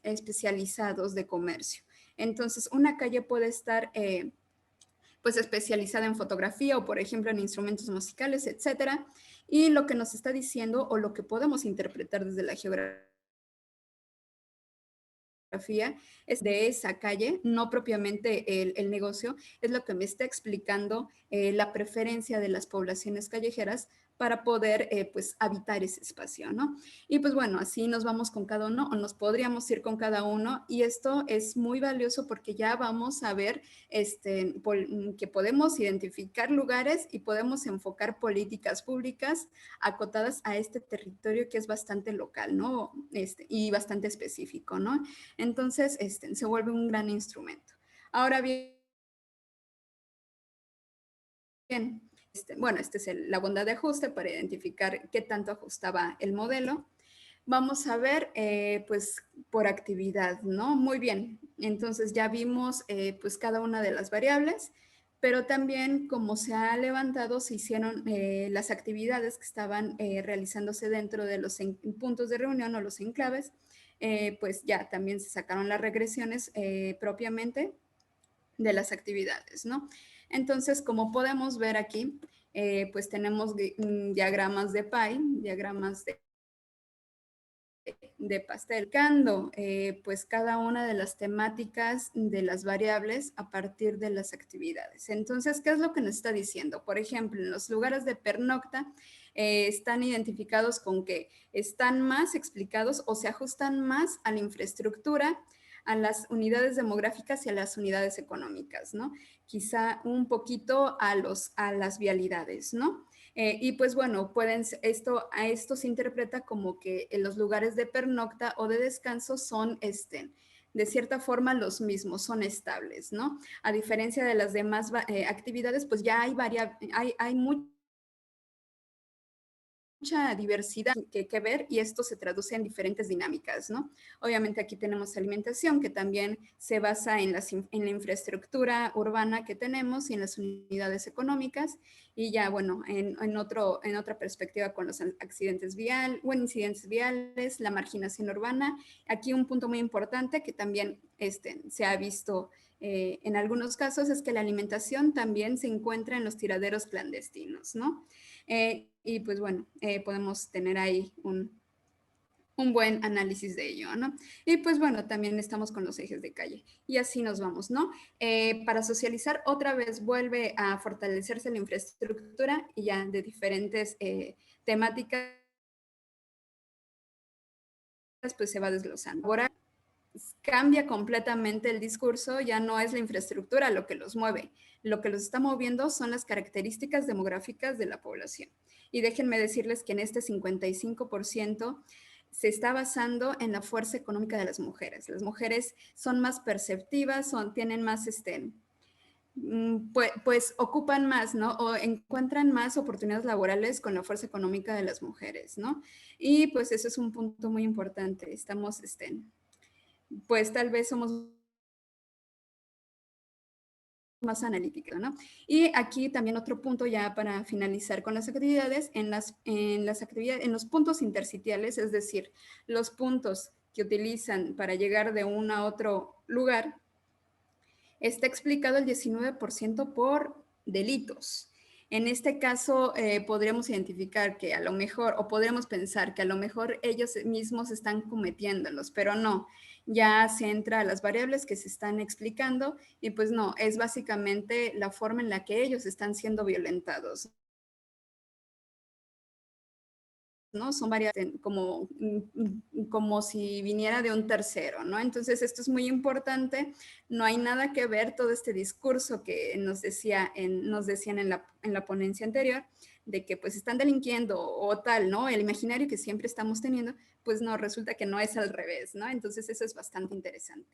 especializados de comercio. Entonces, una calle puede estar pues especializada en fotografía o por ejemplo en instrumentos musicales, etcétera. Y lo que nos está diciendo o lo que podemos interpretar desde la geografía es de esa calle, no propiamente el negocio, es lo que me está explicando la preferencia de las poblaciones callejeras para poder pues habitar ese espacio, ¿no? Y pues bueno, así nos vamos con cada uno o nos podríamos ir con cada uno y esto es muy valioso porque ya vamos a ver que podemos identificar lugares y podemos enfocar políticas públicas acotadas a este territorio que es bastante local, ¿no? Y bastante específico, ¿no? Entonces, se vuelve un gran instrumento. Ahora bien, bueno, esta es la bondad de ajuste para identificar qué tanto ajustaba el modelo. Vamos a ver, pues, por actividad, ¿no? Muy bien, entonces ya vimos, pues, cada una de las variables, pero también, como se ha levantado, se hicieron las actividades que estaban realizándose dentro de los puntos de reunión o los enclaves, pues ya también se sacaron las regresiones propiamente de las actividades, ¿no? Entonces, como podemos ver aquí, pues tenemos diagramas de pie, diagramas de pastel, pues cada una de las temáticas de las variables a partir de las actividades. Entonces, ¿qué es lo que nos está diciendo? Por ejemplo, en los lugares de pernocta están identificados con que están más explicados o se ajustan más a la infraestructura, a las unidades demográficas y a las unidades económicas, ¿no? Quizá un poquito a las vialidades, ¿no? Y pues bueno, a esto se interpreta como que en los lugares de pernocta o de descanso son de cierta forma los mismos, son estables, ¿no? A diferencia de las demás actividades, pues ya hay mucha diversidad que ver y esto se traduce en diferentes dinámicas, ¿no? Obviamente aquí tenemos alimentación que también se basa en la infraestructura urbana que tenemos y en las unidades económicas y ya, bueno, en otra perspectiva con los accidentes incidentes viales, la marginación urbana. Aquí un punto muy importante que también se ha visto en algunos casos es que la alimentación también se encuentra en los tiraderos clandestinos, ¿no? Y pues bueno, podemos tener ahí un buen análisis de ello, ¿no? Y pues bueno, también estamos con los ejes de calle y así nos vamos, ¿no? Para socializar otra vez vuelve a fortalecerse la infraestructura y ya de diferentes temáticas pues se va desglosando. Ahora cambia completamente el discurso, ya no es la infraestructura lo que los mueve, lo que los está moviendo son las características demográficas de la población. Y déjenme decirles que en este 55% se está basando en la fuerza económica de las mujeres. Las mujeres son más perceptivas, tienen más pues ocupan más, ¿no? O encuentran más oportunidades laborales con la fuerza económica de las mujeres, ¿no? Y pues eso es un punto muy importante. Estamos, pues tal vez somos más analítica, ¿no? Y aquí también otro punto ya para finalizar con las actividades, en las actividades, en los puntos intersitiales, es decir, los puntos que utilizan para llegar de uno a otro lugar, está explicado el 19% por delitos. En este caso, podríamos identificar que a lo mejor, o podríamos pensar que a lo mejor ellos mismos están cometiéndolos, pero no, ya se entra a las variables que se están explicando y pues no, es básicamente la forma en la que ellos están siendo violentados, ¿no? Son varias como si viniera de un tercero, ¿no? Entonces esto es muy importante, no hay nada que ver todo este discurso que nos decían en la ponencia anterior, de que pues están delinquiendo o tal, ¿no? El imaginario que siempre estamos teniendo, pues no, resulta que no es al revés, ¿no? Entonces eso es bastante interesante.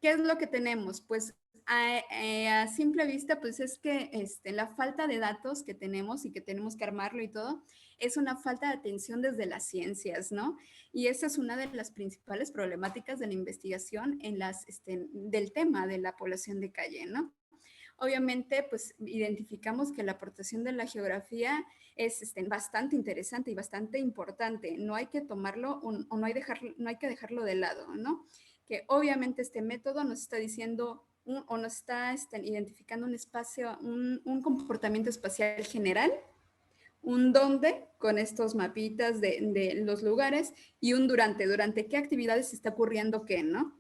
¿Qué es lo que tenemos? Pues a simple vista, pues es que la falta de datos que tenemos y que tenemos que armarlo y todo, es una falta de atención desde las ciencias, ¿no? Y esa es una de las principales problemáticas de la investigación del tema de la población de calle, ¿no? Obviamente, pues identificamos que la aportación de la geografía es bastante interesante y bastante importante. No hay que tomarlo o no hay que dejarlo de lado, ¿no? Que obviamente este método nos está diciendo o nos está identificando un espacio, un comportamiento espacial general, un dónde con estos mapitas de los lugares y un durante qué actividades está ocurriendo qué, ¿no?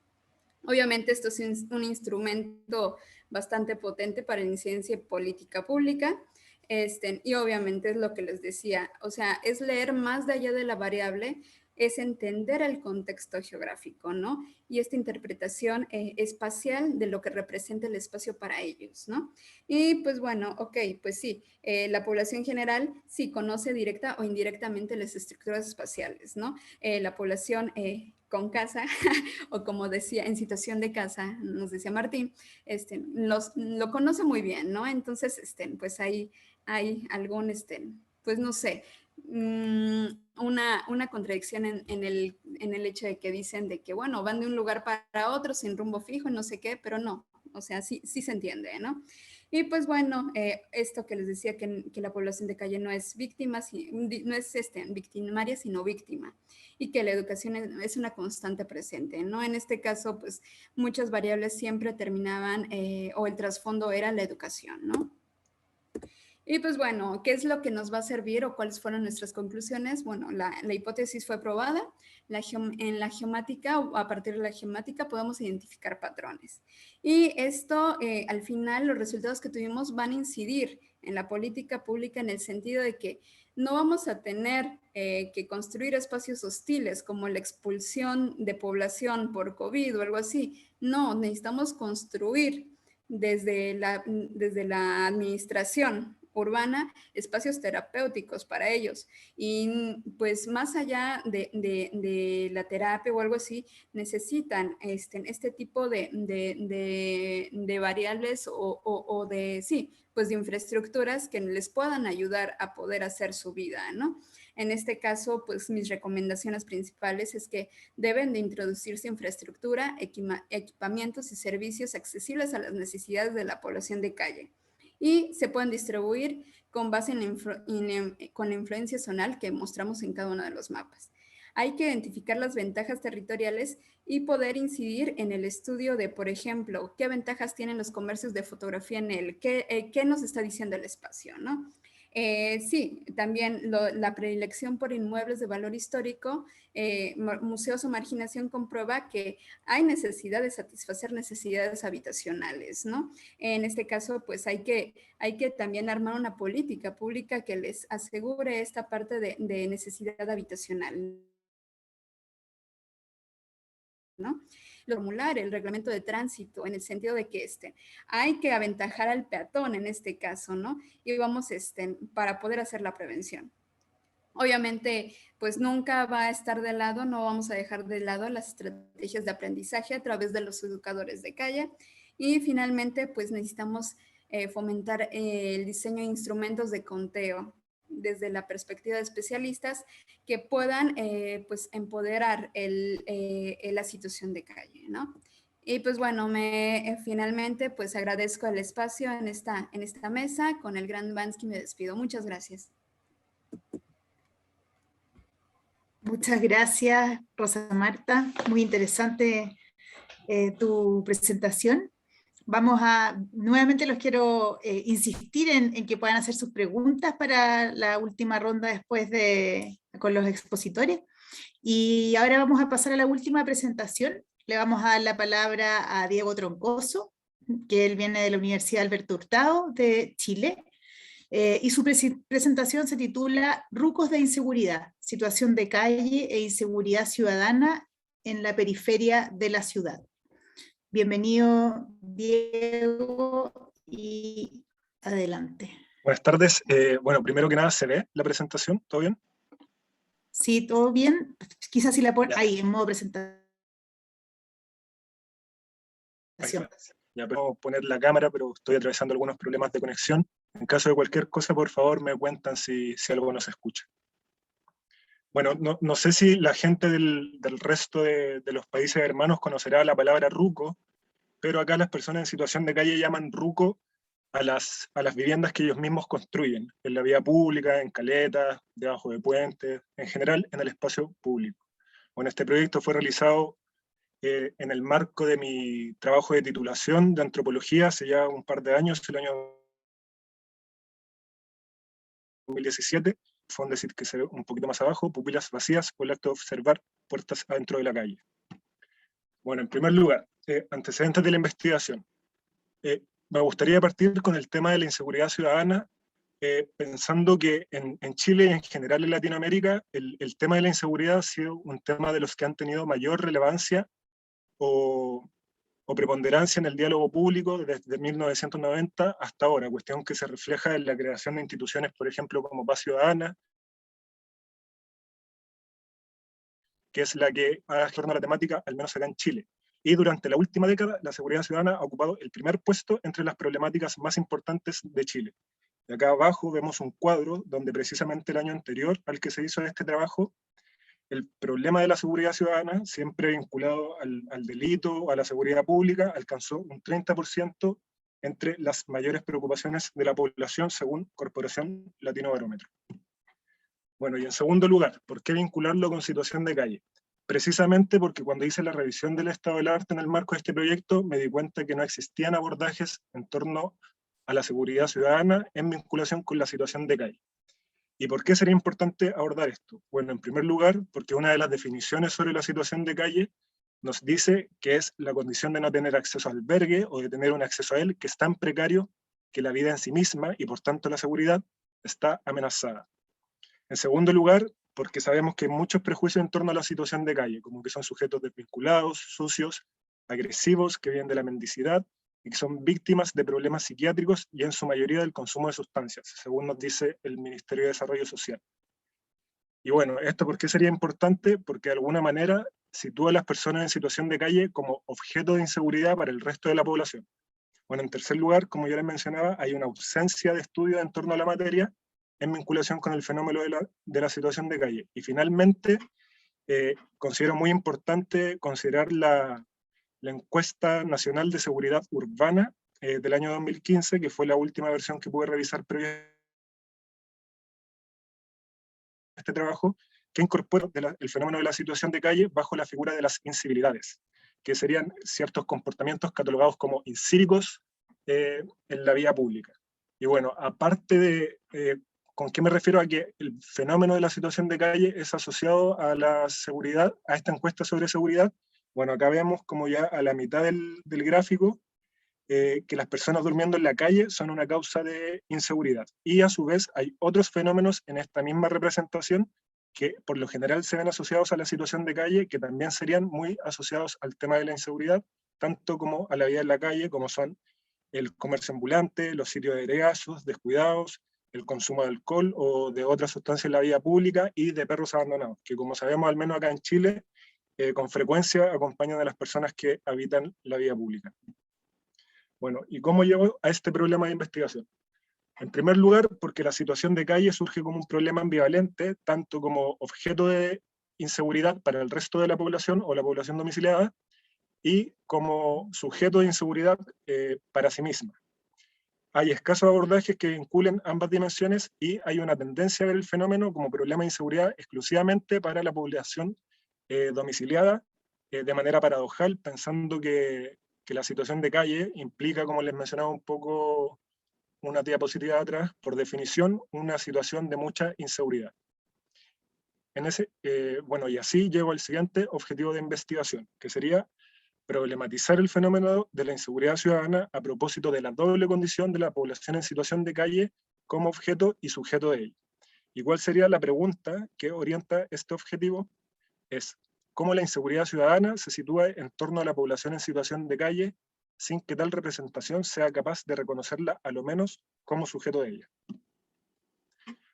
Obviamente esto es un instrumento bastante potente para la incidencia y política pública, y obviamente es lo que les decía, o sea, es leer más de allá de la variable, es entender el contexto geográfico, ¿no? Y esta interpretación espacial de lo que representa el espacio para ellos, ¿no? Y pues bueno, ok, pues sí, la población general sí conoce directa o indirectamente las estructuras espaciales, ¿no? La población con casa, o como decía, en situación de casa, nos decía Martín, lo conoce muy bien, ¿no? Entonces, pues hay algún, pues no sé, una contradicción en el hecho de que dicen de que, bueno, van de un lugar para otro sin rumbo fijo y no sé qué, pero no, o sea, sí se entiende, ¿no? Y pues bueno, esto que les decía que la población de calle no es víctima, no es victimaria, sino víctima, y que la educación es una constante presente, ¿no? En este caso, pues muchas variables siempre terminaban, o el trasfondo era la educación, ¿no? Y pues bueno, ¿qué es lo que nos va a servir o cuáles fueron nuestras conclusiones? Bueno, la hipótesis fue probada. En la geomática o a partir de la geomática podemos identificar patrones. Y esto, al final, los resultados que tuvimos van a incidir en la política pública en el sentido de que no vamos a tener que construir espacios hostiles como la expulsión de población por COVID o algo así. No, necesitamos construir desde la administración urbana, espacios terapéuticos para ellos. Y pues más allá de la terapia o algo así, necesitan este tipo de variables o de, sí, pues de infraestructuras que les puedan ayudar a poder hacer su vida, ¿no? En este caso, pues mis recomendaciones principales es que deben de introducirse infraestructura, equipamientos y servicios accesibles a las necesidades de la población de calle y se pueden distribuir con base con la influencia zonal que mostramos en cada uno de los mapas. Hay que identificar las ventajas territoriales y poder incidir en el estudio de, por ejemplo, qué ventajas tienen los comercios de fotografía en qué nos está diciendo el espacio, ¿no? Sí, también la predilección por inmuebles de valor histórico, museos o marginación comprueba que hay necesidad de satisfacer necesidades habitacionales, ¿no? En este caso, pues hay que también armar una política pública que les asegure esta parte de necesidad habitacional, ¿no? Formular el reglamento de tránsito en el sentido de que hay que aventajar al peatón en este caso, ¿no? Y vamos para poder hacer la prevención. Obviamente, pues nunca va a estar de lado, no vamos a dejar de lado las estrategias de aprendizaje a través de los educadores de calle y finalmente, pues necesitamos fomentar el diseño de instrumentos de conteo desde la perspectiva de especialistas que puedan pues empoderar la situación de calle, ¿no? Y pues bueno, finalmente pues agradezco el espacio en esta mesa. Con el gran Bansky me despido. Muchas gracias. Muchas gracias, Rosa Marta. Muy interesante tu presentación. Nuevamente los quiero insistir en que puedan hacer sus preguntas para la última ronda después con los expositores. Y ahora vamos a pasar a la última presentación. Le vamos a dar la palabra a Diego Troncoso, que él viene de la Universidad Alberto Hurtado de Chile. Y su presentación se titula Rucos de inseguridad, situación de calle e inseguridad ciudadana en la periferia de la ciudad. Bienvenido, Diego, y adelante. Buenas tardes. Bueno, primero que nada, ¿se ve la presentación? ¿Todo bien? Sí, todo bien. Quizás si la ponen ahí, en modo presentación. Ya puedo poner la cámara, pero estoy atravesando algunos problemas de conexión. En caso de cualquier cosa, por favor, me cuentan si algo no se escucha. Bueno, no sé si la gente del resto de los países hermanos conocerá la palabra ruco, pero acá las personas en situación de calle llaman ruco a las viviendas que ellos mismos construyen, en la vía pública, en caletas, debajo de puentes, en general en el espacio público. Bueno, este proyecto fue realizado en el marco de mi trabajo de titulación de antropología hace ya un par de años, el año 2017, fue un decir que se ve un poquito más abajo, pupilas vacías o el acto de observar puertas adentro de la calle. Bueno, en primer lugar, antecedentes de la investigación. Me gustaría partir con el tema de la inseguridad ciudadana, pensando que en Chile y en general en Latinoamérica el tema de la inseguridad ha sido un tema de los que han tenido mayor relevancia o preponderancia en el diálogo público desde 1990 hasta ahora, cuestión que se refleja en la creación de instituciones, por ejemplo, como Paz Ciudadana, que es la que ha gestionado la temática, al menos acá en Chile. Y durante la última década, la seguridad ciudadana ha ocupado el primer puesto entre las problemáticas más importantes de Chile. Y acá abajo vemos un cuadro donde precisamente el año anterior al que se hizo este trabajo, el problema de la seguridad ciudadana, siempre vinculado al delito, a la seguridad pública, alcanzó un 30% entre las mayores preocupaciones de la población según Corporación Latino Barómetro. Bueno, y en segundo lugar, ¿por qué vincularlo con situación de calle? Precisamente porque cuando hice la revisión del estado del arte en el marco de este proyecto, me di cuenta que no existían abordajes en torno a la seguridad ciudadana en vinculación con la situación de calle. ¿Y por qué sería importante abordar esto? Bueno, en primer lugar, porque una de las definiciones sobre la situación de calle nos dice que es la condición de no tener acceso al albergue o de tener un acceso a él que es tan precario que la vida en sí misma y por tanto la seguridad está amenazada. En segundo lugar, porque sabemos que hay muchos prejuicios en torno a la situación de calle, como que son sujetos desvinculados, sucios, agresivos, que vienen de la mendicidad y que son víctimas de problemas psiquiátricos y en su mayoría del consumo de sustancias, según nos dice el Ministerio de Desarrollo Social. Y bueno, ¿esto por qué sería importante? Porque de alguna manera sitúa a las personas en situación de calle como objeto de inseguridad para el resto de la población. Bueno, en tercer lugar, como ya les mencionaba, hay una ausencia de estudio en torno a la materia en vinculación con el fenómeno de la situación de calle. Y finalmente, considero muy importante considerar la encuesta nacional de seguridad urbana del año 2015, que fue la última versión que pude revisar previo a este trabajo, que incorpora el fenómeno de la situación de calle bajo la figura de las incivilidades, que serían ciertos comportamientos catalogados como incívicos en la vía pública. Y bueno, aparte de ¿con qué me refiero? A que el fenómeno de la situación de calle es asociado a la seguridad, a esta encuesta sobre seguridad. Bueno, acá vemos como ya a la mitad del gráfico que las personas durmiendo en la calle son una causa de inseguridad. Y a su vez hay otros fenómenos en esta misma representación que por lo general se ven asociados a la situación de calle, que también serían muy asociados al tema de la inseguridad, tanto como a la vida en la calle, como son el comercio ambulante, los sitios de degazos, descuidados, el consumo de alcohol o de otras sustancias en la vía pública y de perros abandonados, que como sabemos, al menos acá en Chile, con frecuencia acompañan a las personas que habitan la vía pública. Bueno, ¿y cómo llegó a este problema de investigación? En primer lugar, porque la situación de calle surge como un problema ambivalente, tanto como objeto de inseguridad para el resto de la población o la población domiciliada, y como sujeto de inseguridad para sí misma. Hay escasos abordajes que vinculen ambas dimensiones y hay una tendencia a ver el fenómeno como problema de inseguridad exclusivamente para la población domiciliada, de manera paradojal, pensando que la situación de calle implica, como les mencionaba un poco una diapositiva atrás, por definición, una situación de mucha inseguridad. Bueno, y así llego al siguiente objetivo de investigación, que sería problematizar el fenómeno de la inseguridad ciudadana a propósito de la doble condición de la población en situación de calle como objeto y sujeto de ella. ¿Y cuál sería la pregunta que orienta este objetivo? Es cómo la inseguridad ciudadana se sitúa en torno a la población en situación de calle sin que tal representación sea capaz de reconocerla a lo menos como sujeto de ella.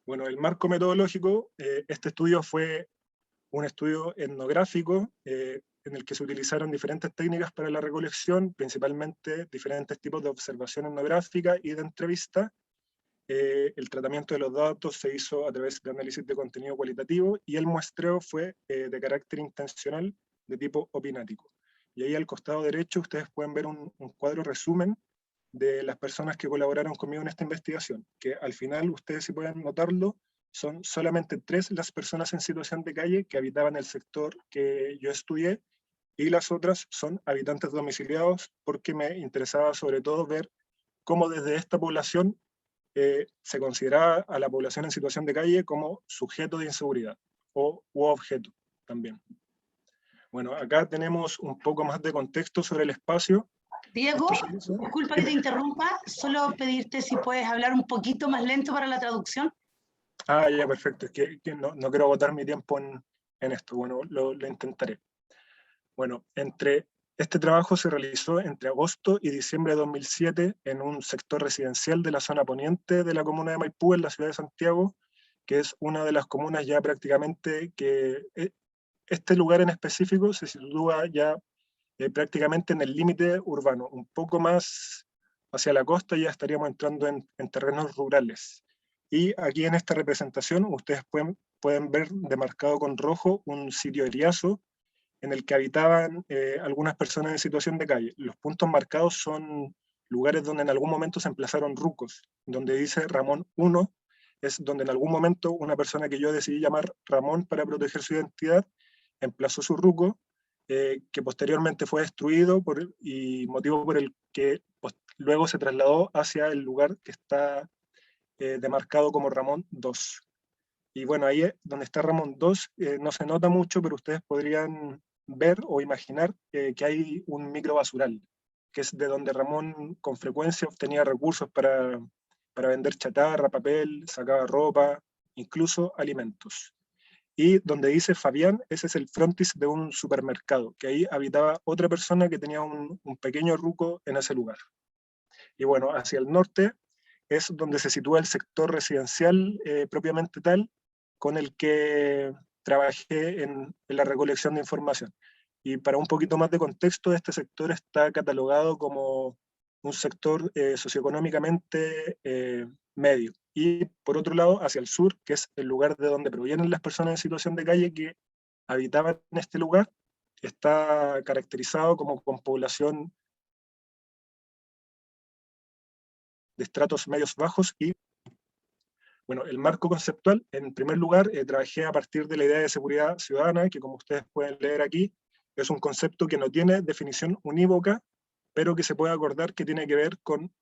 Bueno, el marco metodológico, este estudio fue un estudio etnográfico en el que se utilizaron diferentes técnicas para la recolección, principalmente diferentes tipos de observación etnográfica y de entrevista. El tratamiento de los datos se hizo a través de análisis de contenido cualitativo y el muestreo fue de carácter intencional de tipo opinático. Y ahí al costado derecho ustedes pueden ver un cuadro resumen de las personas que colaboraron conmigo en esta investigación, que al final ustedes, si pueden notarlo, son solamente 3 las personas en situación de calle que habitaban el sector que yo estudié, y las otras son habitantes domiciliados, porque me interesaba sobre todo ver cómo desde esta población se consideraba a la población en situación de calle como sujeto de inseguridad, u objeto también. Bueno, acá tenemos un poco más de contexto sobre el espacio. Diego, disculpa que te interrumpa, solo pedirte si puedes hablar un poquito más lento para la traducción. Ah, ya, perfecto. Es que no quiero agotar mi tiempo en esto. Bueno, lo intentaré. Bueno, este trabajo se realizó entre agosto y diciembre de 2007 en un sector residencial de la zona poniente de la comuna de Maipú, en la ciudad de Santiago, que es una de las comunas ya prácticamente que este lugar en específico se sitúa ya prácticamente en el límite urbano. Un poco más hacia la costa ya estaríamos entrando en terrenos rurales. Y aquí en esta representación ustedes pueden ver demarcado con rojo un sitio eriazo en el que habitaban algunas personas en situación de calle. Los puntos marcados son lugares donde en algún momento se emplazaron rucos, donde dice Ramón 1, es donde en algún momento una persona que yo decidí llamar Ramón para proteger su identidad, emplazó su ruco, que posteriormente fue destruido y motivo por el que luego se trasladó hacia el lugar que está demarcado como Ramón 2. Y bueno, ahí donde está Ramón 2 no se nota mucho, pero ustedes podrían ver o imaginar que hay un microbasural, que es de donde Ramón con frecuencia obtenía recursos para vender chatarra, papel, sacaba ropa, incluso alimentos. Y donde dice Fabián, ese es el frontis de un supermercado, que ahí habitaba otra persona que tenía un pequeño ruco en ese lugar. Y bueno, hacia el norte es donde se sitúa el sector residencial propiamente tal, con el que trabajé en la recolección de información. Y para un poquito más de contexto, este sector está catalogado como un sector socioeconómicamente medio. Y por otro lado, hacia el sur, que es el lugar de donde provienen las personas en situación de calle que habitaban en este lugar, está caracterizado como con población de estratos medios bajos. Y bueno, el marco conceptual, en primer lugar, trabajé a partir de la idea de seguridad ciudadana, que como ustedes pueden leer aquí, es un concepto que no tiene definición unívoca, pero que se puede acordar que tiene que ver con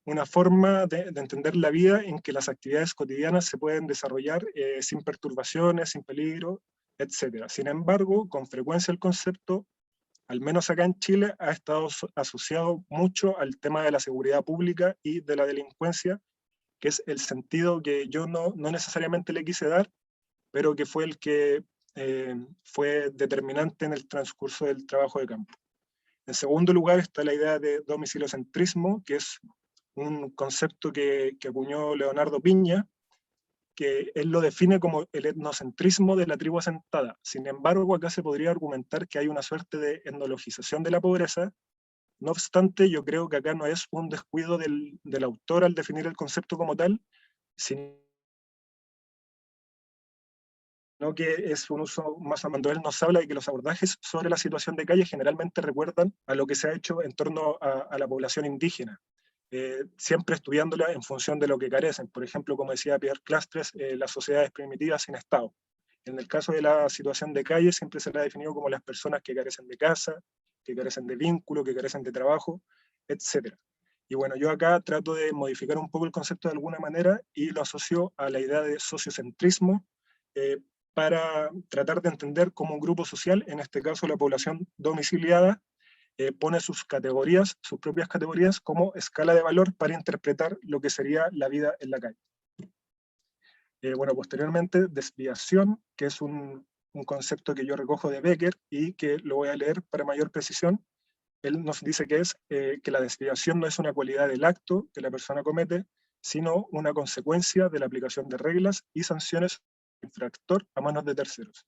una forma de entender la vida en que las actividades cotidianas se pueden desarrollar sin perturbaciones, sin peligro, etc. Sin embargo, con frecuencia el concepto, al menos acá en Chile, ha estado asociado mucho al tema de la seguridad pública y de la delincuencia, que es el sentido que yo no necesariamente le quise dar, pero que fue el que fue determinante en el transcurso del trabajo de campo. En segundo lugar está la idea de domiciliocentrismo, que es un concepto que acuñó Leonardo Piña, que él lo define como el etnocentrismo de la tribu asentada. Sin embargo, acá se podría argumentar que hay una suerte de etnologización de la pobreza, No obstante, yo creo que acá no es un descuido del autor al definir el concepto como tal, sino que es un uso más cuando él nos habla de que los abordajes sobre la situación de calle generalmente recuerdan a lo que se ha hecho en torno a la población indígena, siempre estudiándola en función de lo que carecen. Por ejemplo, como decía Pierre Clastres, las sociedades primitivas sin Estado. En el caso de la situación de calle, siempre se la ha definido como las personas que carecen de casa, que carecen de vínculo, que carecen de trabajo, etc. Y bueno, yo acá trato de modificar un poco el concepto de alguna manera y lo asocio a la idea de sociocentrismo, para tratar de entender cómo un grupo social, en este caso la población domiciliada, pone sus categorías, sus propias categorías, como escala de valor para interpretar lo que sería la vida en la calle. Bueno, posteriormente, desviación, que es un concepto que yo recojo de Becker y que lo voy a leer para mayor precisión. Él nos dice que es que la desviación no es una cualidad del acto que la persona comete, sino una consecuencia de la aplicación de reglas y sanciones del infractor a manos de terceros.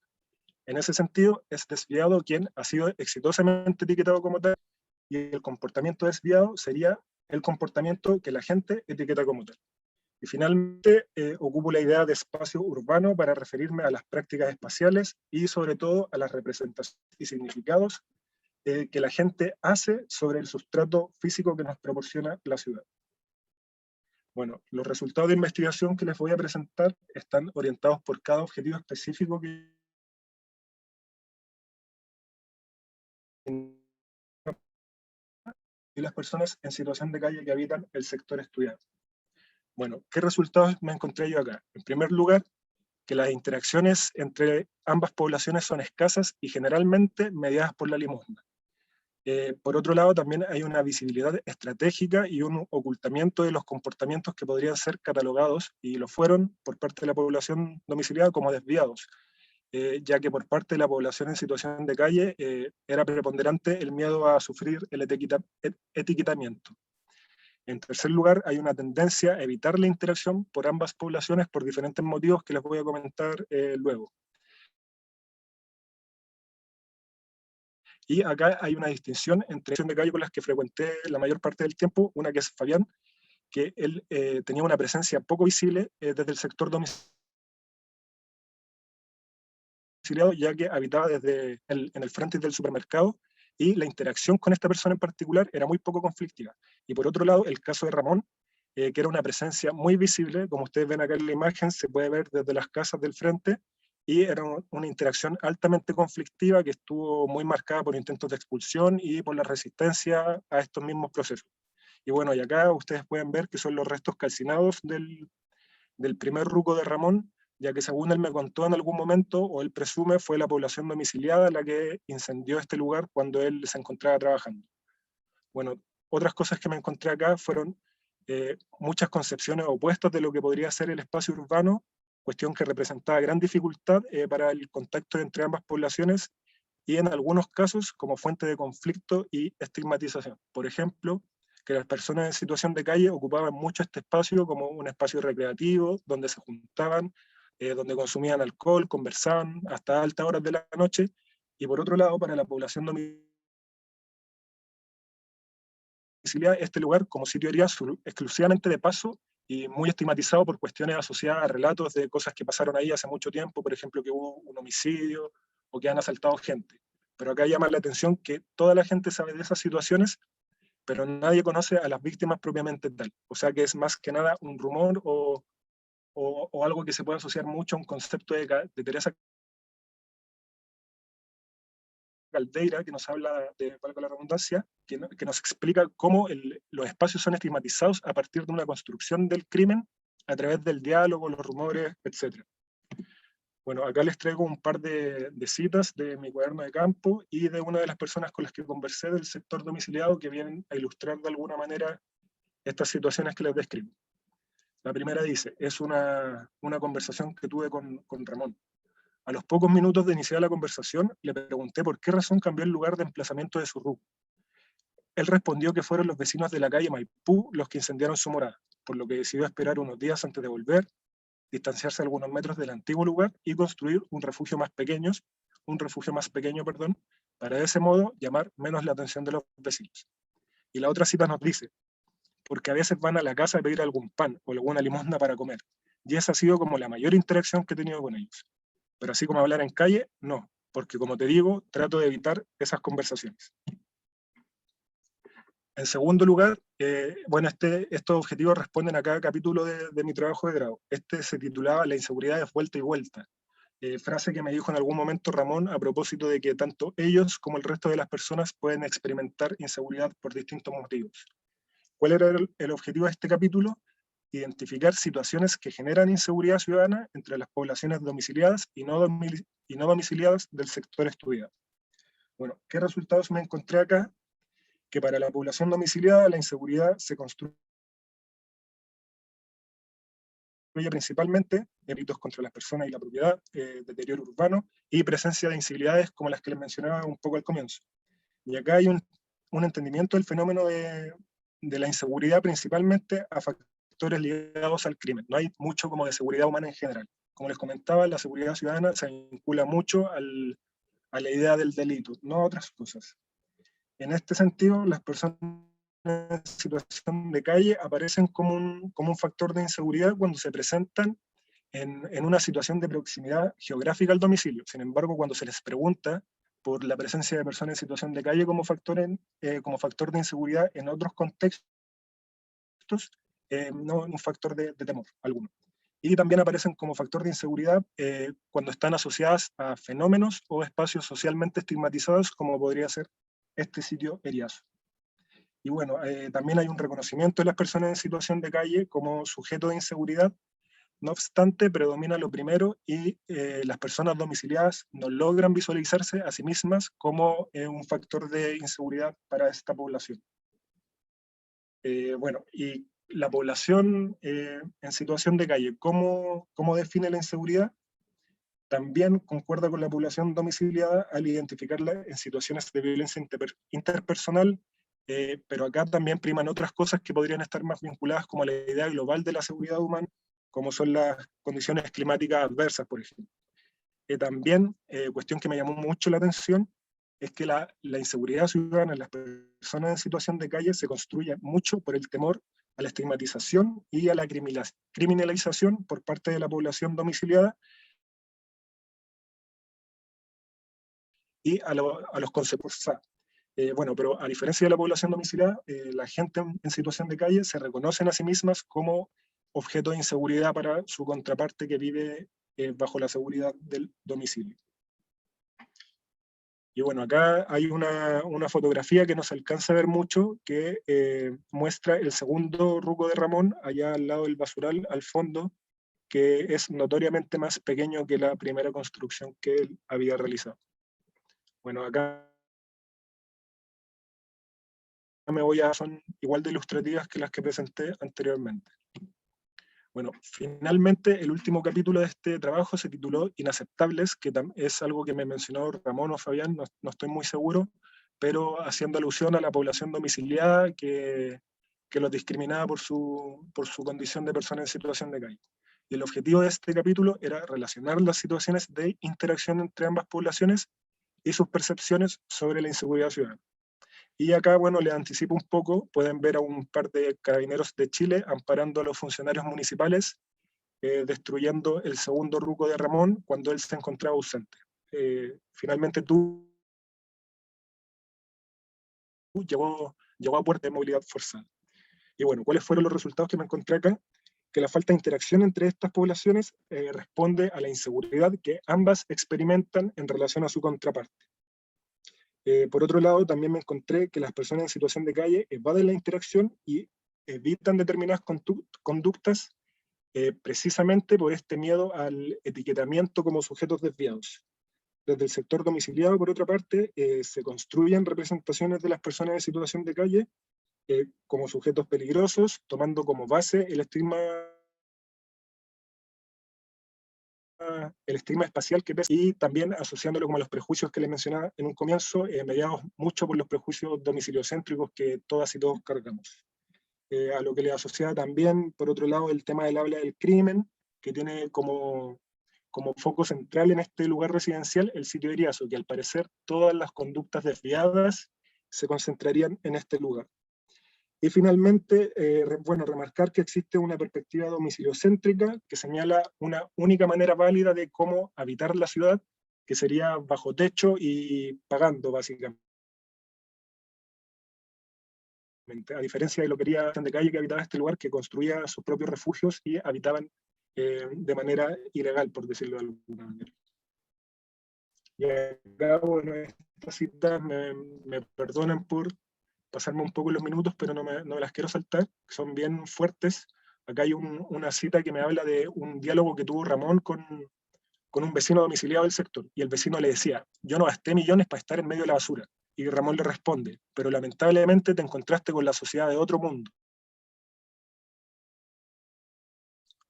En ese sentido, es desviado quien ha sido exitosamente etiquetado como tal, y el comportamiento desviado sería el comportamiento que la gente etiqueta como tal. Y finalmente, ocupo la idea de espacio urbano para referirme a las prácticas espaciales y sobre todo a las representaciones y significados que la gente hace sobre el sustrato físico que nos proporciona la ciudad. Bueno, los resultados de investigación que les voy a presentar están orientados por cada objetivo específico y las personas en situación de calle que habitan el sector estudiante. Bueno, ¿qué resultados me encontré yo acá? En primer lugar, que las interacciones entre ambas poblaciones son escasas y generalmente mediadas por la limosna. Por otro lado, también hay una visibilidad estratégica y un ocultamiento de los comportamientos que podrían ser catalogados, y lo fueron por parte de la población domiciliada, como desviados, ya que por parte de la población en situación de calle era preponderante el miedo a sufrir el etiquetamiento. En tercer lugar, hay una tendencia a evitar la interacción por ambas poblaciones por diferentes motivos que les voy a comentar luego. Y acá hay una distinción entre la de calle con las que frecuenté la mayor parte del tiempo, una que es Fabián, que él tenía una presencia poco visible desde el sector domiciliado, ya que habitaba en el frente del supermercado, y la interacción con esta persona en particular era muy poco conflictiva. Y por otro lado, el caso de Ramón, que era una presencia muy visible, como ustedes ven acá en la imagen, se puede ver desde las casas del frente, y era una interacción altamente conflictiva que estuvo muy marcada por intentos de expulsión y por la resistencia a estos mismos procesos. Y bueno, y acá ustedes pueden ver que son los restos calcinados del primer ruco de Ramón, ya que según él me contó en algún momento, o él presume, fue la población domiciliada la que incendió este lugar cuando él se encontraba trabajando. Bueno, otras cosas que me encontré acá fueron muchas concepciones opuestas de lo que podría ser el espacio urbano, cuestión que representaba gran dificultad para el contacto entre ambas poblaciones, y en algunos casos como fuente de conflicto y estigmatización. Por ejemplo, que las personas en situación de calle ocupaban mucho este espacio como un espacio recreativo, donde se juntaban, donde consumían alcohol, conversaban hasta altas horas de la noche, y por otro lado, para la población domiciliada, este lugar como sitio era exclusivamente de paso y muy estigmatizado por cuestiones asociadas a relatos de cosas que pasaron ahí hace mucho tiempo, por ejemplo, que hubo un homicidio o que han asaltado gente. Pero acá llama la atención que toda la gente sabe de esas situaciones, pero nadie conoce a las víctimas propiamente tal. O sea que es más que nada un rumor o algo que se puede asociar mucho a un concepto de Teresa Caldeira, que nos habla, valga la redundancia, que nos explica cómo los espacios son estigmatizados a partir de una construcción del crimen a través del diálogo, los rumores, etc. Bueno, acá les traigo un par de citas de mi cuaderno de campo y de una de las personas con las que conversé del sector domiciliado, que vienen a ilustrar de alguna manera estas situaciones que les describo. La primera dice, es una conversación que tuve con Ramón. A los pocos minutos de iniciar la conversación, le pregunté por qué razón cambió el lugar de emplazamiento de su RUC. Él respondió que fueron los vecinos de la calle Maipú los que incendiaron su morada, por lo que decidió esperar unos días antes de volver, distanciarse algunos metros del antiguo lugar y construir un refugio más pequeño, para de ese modo llamar menos la atención de los vecinos. Y la otra cita nos dice, porque a veces van a la casa a pedir algún pan o alguna limosna para comer. Y esa ha sido como la mayor interacción que he tenido con ellos. Pero así como hablar en calle, no, porque como te digo, trato de evitar esas conversaciones. En segundo lugar, bueno, estos objetivos responden a cada capítulo de mi trabajo de grado. Este se titulaba La inseguridad es vuelta y vuelta. Frase que me dijo en algún momento Ramón a propósito de que tanto ellos como el resto de las personas pueden experimentar inseguridad por distintos motivos. ¿Cuál era el objetivo de este capítulo? Identificar situaciones que generan inseguridad ciudadana entre las poblaciones domiciliadas y no domiciliadas del sector estudiado. Bueno, ¿qué resultados me encontré acá? Que para la población domiciliada la inseguridad se construye principalmente delitos contra las personas y la propiedad, deterioro urbano y presencia de incivilidades como las que les mencionaba un poco al comienzo. Y acá hay un entendimiento del fenómeno de la inseguridad principalmente a factores ligados al crimen. No hay mucho como de seguridad humana en general. Como les comentaba, la seguridad ciudadana se vincula mucho a la idea del delito, no a otras cosas. En este sentido, las personas en situación de calle aparecen como un factor de inseguridad cuando se presentan en una situación de proximidad geográfica al domicilio. Sin embargo, cuando se les pregunta por la presencia de personas en situación de calle como factor de inseguridad en otros contextos, no un factor de temor alguno. Y también aparecen como factor de inseguridad cuando están asociadas a fenómenos o espacios socialmente estigmatizados, como podría ser este sitio Eriazo. Y bueno, también hay un reconocimiento de las personas en situación de calle como sujeto de inseguridad. No obstante, predomina lo primero y las personas domiciliadas no logran visualizarse a sí mismas como un factor de inseguridad para esta población. Bueno, y la población en situación de calle, ¿cómo define la inseguridad? También concuerda con la población domiciliada al identificarla en situaciones de violencia interpersonal, pero acá también priman otras cosas que podrían estar más vinculadas como a la idea global de la seguridad humana, como son las condiciones climáticas adversas, por ejemplo. También, cuestión que me llamó mucho la atención, es que la inseguridad ciudadana en las personas en situación de calle se construye mucho por el temor a la estigmatización y a la criminalización por parte de la población domiciliada y a los conceptos. Bueno, pero a diferencia de la población domiciliada, la gente en situación de calle se reconocen a sí mismas como objeto de inseguridad para su contraparte que vive bajo la seguridad del domicilio. Y bueno, acá hay una fotografía que no se alcanza a ver mucho, que muestra el segundo ruco de Ramón, allá al lado del basural, al fondo, que es notoriamente más pequeño que la primera construcción que él había realizado. Bueno, acá son igual de ilustrativas que las que presenté anteriormente. Bueno, finalmente el último capítulo de este trabajo se tituló Inaceptables, que es algo que me mencionó Ramón o Fabián, no estoy muy seguro, pero haciendo alusión a la población domiciliada que los discriminaba por su condición de persona en situación de calle. Y el objetivo de este capítulo era relacionar las situaciones de interacción entre ambas poblaciones y sus percepciones sobre la inseguridad ciudadana. Y acá, bueno, les anticipo un poco, pueden ver a un par de carabineros de Chile amparando a los funcionarios municipales, destruyendo el segundo ruco de Ramón cuando él se encontraba ausente. Finalmente llegó a puerta de movilidad forzada. Y bueno, ¿cuáles fueron los resultados que me encontré acá? Que la falta de interacción entre estas poblaciones responde a la inseguridad que ambas experimentan en relación a su contraparte. Por otro lado, también me encontré que las personas en situación de calle evaden la interacción y evitan determinadas conductas precisamente por este miedo al etiquetamiento como sujetos desviados. Desde el sector domiciliado, por otra parte, se construyen representaciones de las personas en situación de calle como sujetos peligrosos, tomando como base el estigma espacial que pesa, y también asociándolo como a los prejuicios que les mencionaba en un comienzo, mediados mucho por los prejuicios domiciliocéntricos que todas y todos cargamos. A lo que le asociaba también, por otro lado, el tema del habla del crimen, que tiene como foco central en este lugar residencial el sitio Eriazo, que al parecer todas las conductas desviadas se concentrarían en este lugar. Y finalmente, bueno, remarcar que existe una perspectiva domiciliocéntrica que señala una única manera válida de cómo habitar la ciudad, que sería bajo techo y pagando, básicamente. A diferencia de lo que quería de calle, que habitaba este lugar, que construía sus propios refugios y habitaban de manera ilegal, por decirlo de alguna manera. Y acá, bueno, estas citas me perdonan por pasarme un poco los minutos, pero no me las quiero saltar, son bien fuertes. Acá hay una cita que me habla de un diálogo que tuvo Ramón con un vecino domiciliado del sector, y el vecino le decía: yo no gasté millones para estar en medio de la basura. Y Ramón le responde: pero lamentablemente te encontraste con la sociedad de otro mundo,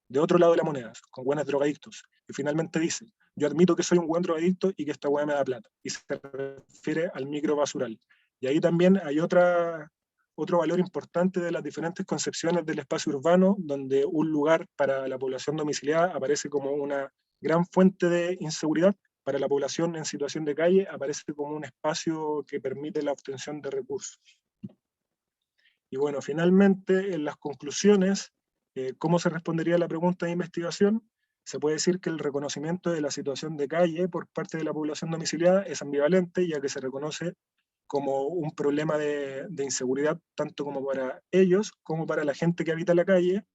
de otro lado de la moneda, con buenos drogadictos. Y finalmente dice: yo admito que soy un buen drogadicto y que esta hueá me da plata. Y se refiere al micro basural. Y ahí también hay otro valor importante de las diferentes concepciones del espacio urbano, donde un lugar para la población domiciliada aparece como una gran fuente de inseguridad, para la población en situación de calle aparece como un espacio que permite la obtención de recursos. Y bueno, finalmente, en las conclusiones, ¿cómo se respondería a la pregunta de investigación? Se puede decir que el reconocimiento de la situación de calle por parte de la población domiciliada es ambivalente, ya que se reconoce como un problema de inseguridad tanto como para ellos como para la gente que habita la calle,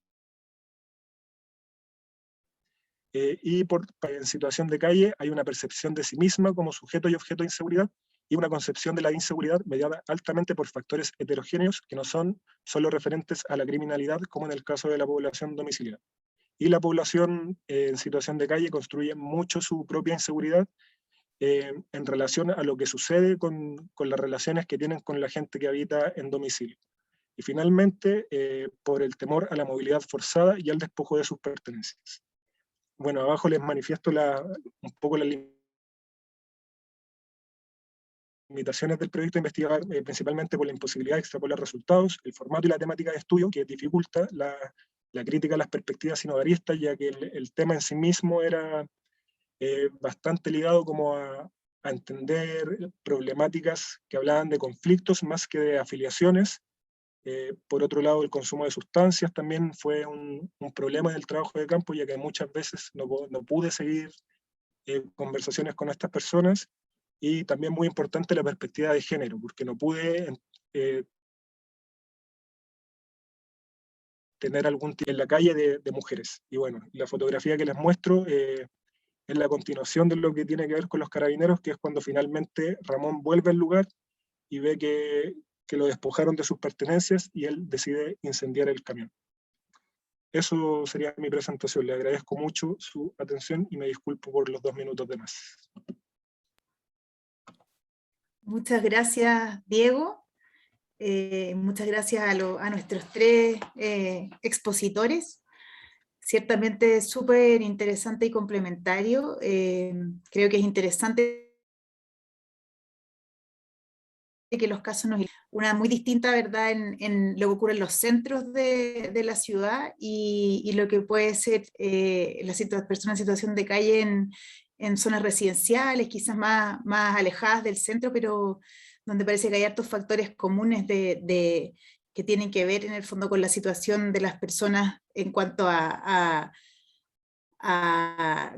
y en situación de calle hay una percepción de sí misma como sujeto y objeto de inseguridad, y una concepción de la inseguridad mediada altamente por factores heterogéneos que no son solo referentes a la criminalidad, como en el caso de la población domiciliada. Y la población en situación de calle construye mucho su propia inseguridad en relación a lo que sucede con las relaciones que tienen con la gente que habita en domicilio. Y finalmente, por el temor a la movilidad forzada y al despojo de sus pertenencias. Bueno, abajo les manifiesto un poco las limitaciones del proyecto de investigar, principalmente por la imposibilidad de extrapolar resultados, el formato y la temática de estudio, que dificulta la crítica a las perspectivas sinogaristas, ya que el tema en sí mismo era bastante ligado como a entender problemáticas que hablaban de conflictos más que de afiliaciones. Por otro lado, el consumo de sustancias también fue un problema del trabajo de campo, ya que muchas veces no pude seguir conversaciones con estas personas, y también muy importante la perspectiva de género, porque no pude tener algún tipo en la calle de mujeres. Y bueno, la fotografía que les muestro es la continuación de lo que tiene que ver con los carabineros, que es cuando finalmente Ramón vuelve al lugar y ve que lo despojaron de sus pertenencias y él decide incendiar el camión. Eso sería mi presentación. Le agradezco mucho su atención y me disculpo por los 2 minutos de más. Muchas gracias, Diego. Muchas gracias a nuestros 3 expositores. Ciertamente súper interesante y complementario. Creo que es interesante que los casos una muy distinta, ¿verdad?, en lo que ocurre en los centros de la ciudad y lo que puede ser las personas en situación de calle en zonas residenciales, quizás más alejadas del centro, pero donde parece que hay hartos factores comunes que tienen que ver en el fondo con la situación de las personas en cuanto a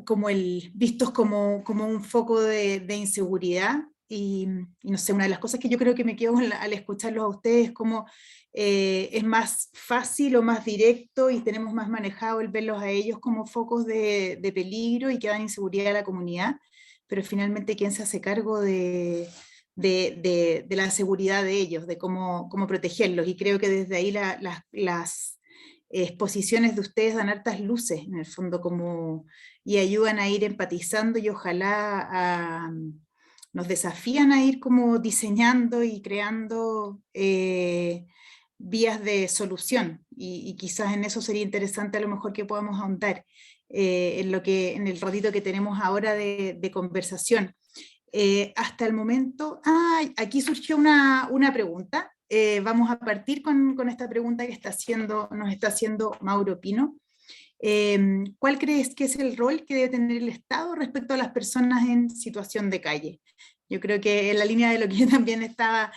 como vistos como un foco de inseguridad. Y no sé, una de las cosas que yo creo que me quedo al escucharlos a ustedes es como es más fácil o más directo y tenemos más manejado el verlos a ellos como focos de peligro y que dan inseguridad a la comunidad, pero finalmente quién se hace cargo de la seguridad de ellos, de cómo protegerlos, y creo que desde ahí las exposiciones de ustedes dan hartas luces en el fondo y ayudan a ir empatizando y ojalá nos desafían a ir como diseñando y creando vías de solución, y quizás en eso sería interesante a lo mejor que podamos ahondar en el ratito que tenemos ahora de conversación. Hasta el momento, aquí surgió una pregunta. Vamos a partir con esta pregunta que nos está haciendo Mauro Pino. ¿Cuál crees que es el rol que debe tener el Estado respecto a las personas en situación de calle? Yo creo que en la línea de lo que yo también estaba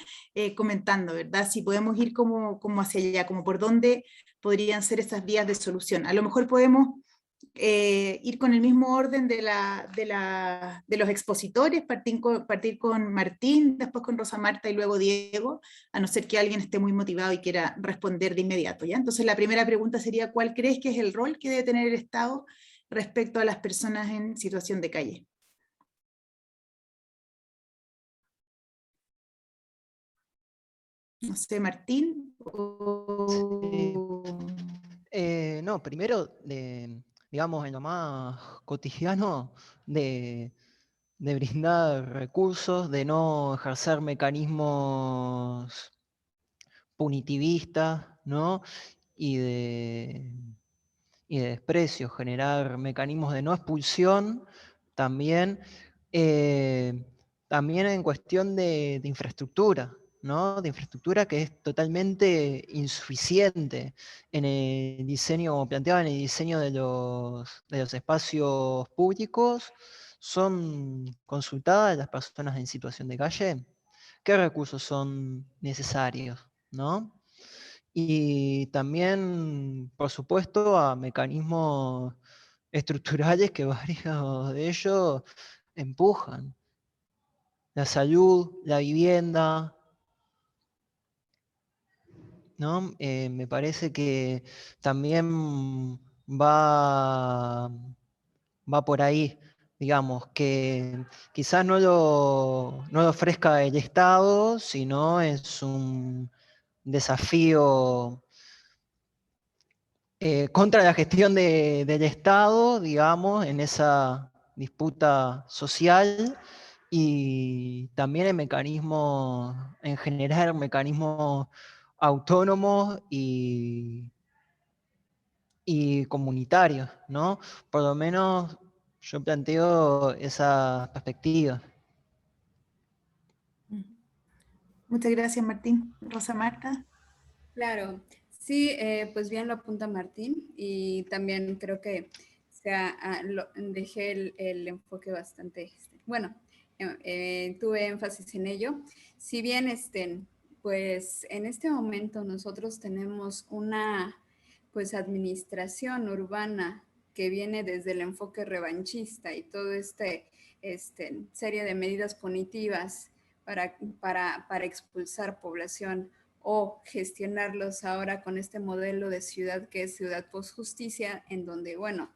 comentando, ¿verdad? Si podemos ir como hacia allá, como por dónde podrían ser esas vías de solución. A lo mejor podemos ir con el mismo orden de los expositores, partir con Martín, después con Rosa Marta y luego Diego, a no ser que alguien esté muy motivado y quiera responder de inmediato, ¿ya? Entonces la primera pregunta sería, ¿cuál crees que es el rol que debe tener el Estado respecto a las personas en situación de calle? No sé, Martín. No, primero, digamos, en lo más cotidiano, de brindar recursos, de no ejercer mecanismos punitivistas, ¿no? Y de desprecio, generar mecanismos de no expulsión, también, también en cuestión de infraestructura, ¿no? De infraestructura que es totalmente insuficiente en el diseño, como planteaba, en el diseño de los espacios públicos. ¿Son consultadas las personas en situación de calle? ¿Qué recursos son necesarios, ¿no? Y también, por supuesto, a mecanismos estructurales que varios de ellos empujan. La salud, la vivienda, ¿no? Me parece que también va por ahí, digamos, que quizás no lo ofrezca el Estado, sino es un desafío contra la gestión del Estado, digamos, en esa disputa social, y también en generar mecanismos autónomos y comunitarios, ¿no? Por lo menos yo planteo esa perspectiva. Muchas gracias, Martín. Rosa Marta. Claro, sí, pues bien lo apunta Martín y también creo que dejé el enfoque bastante, bueno, tuve énfasis en ello. Si bien, pues en este momento nosotros tenemos una, pues, administración urbana que viene desde el enfoque revanchista y todo serie de medidas punitivas para expulsar población o gestionarlos ahora con este modelo de ciudad que es ciudad post-justicia, en donde, bueno,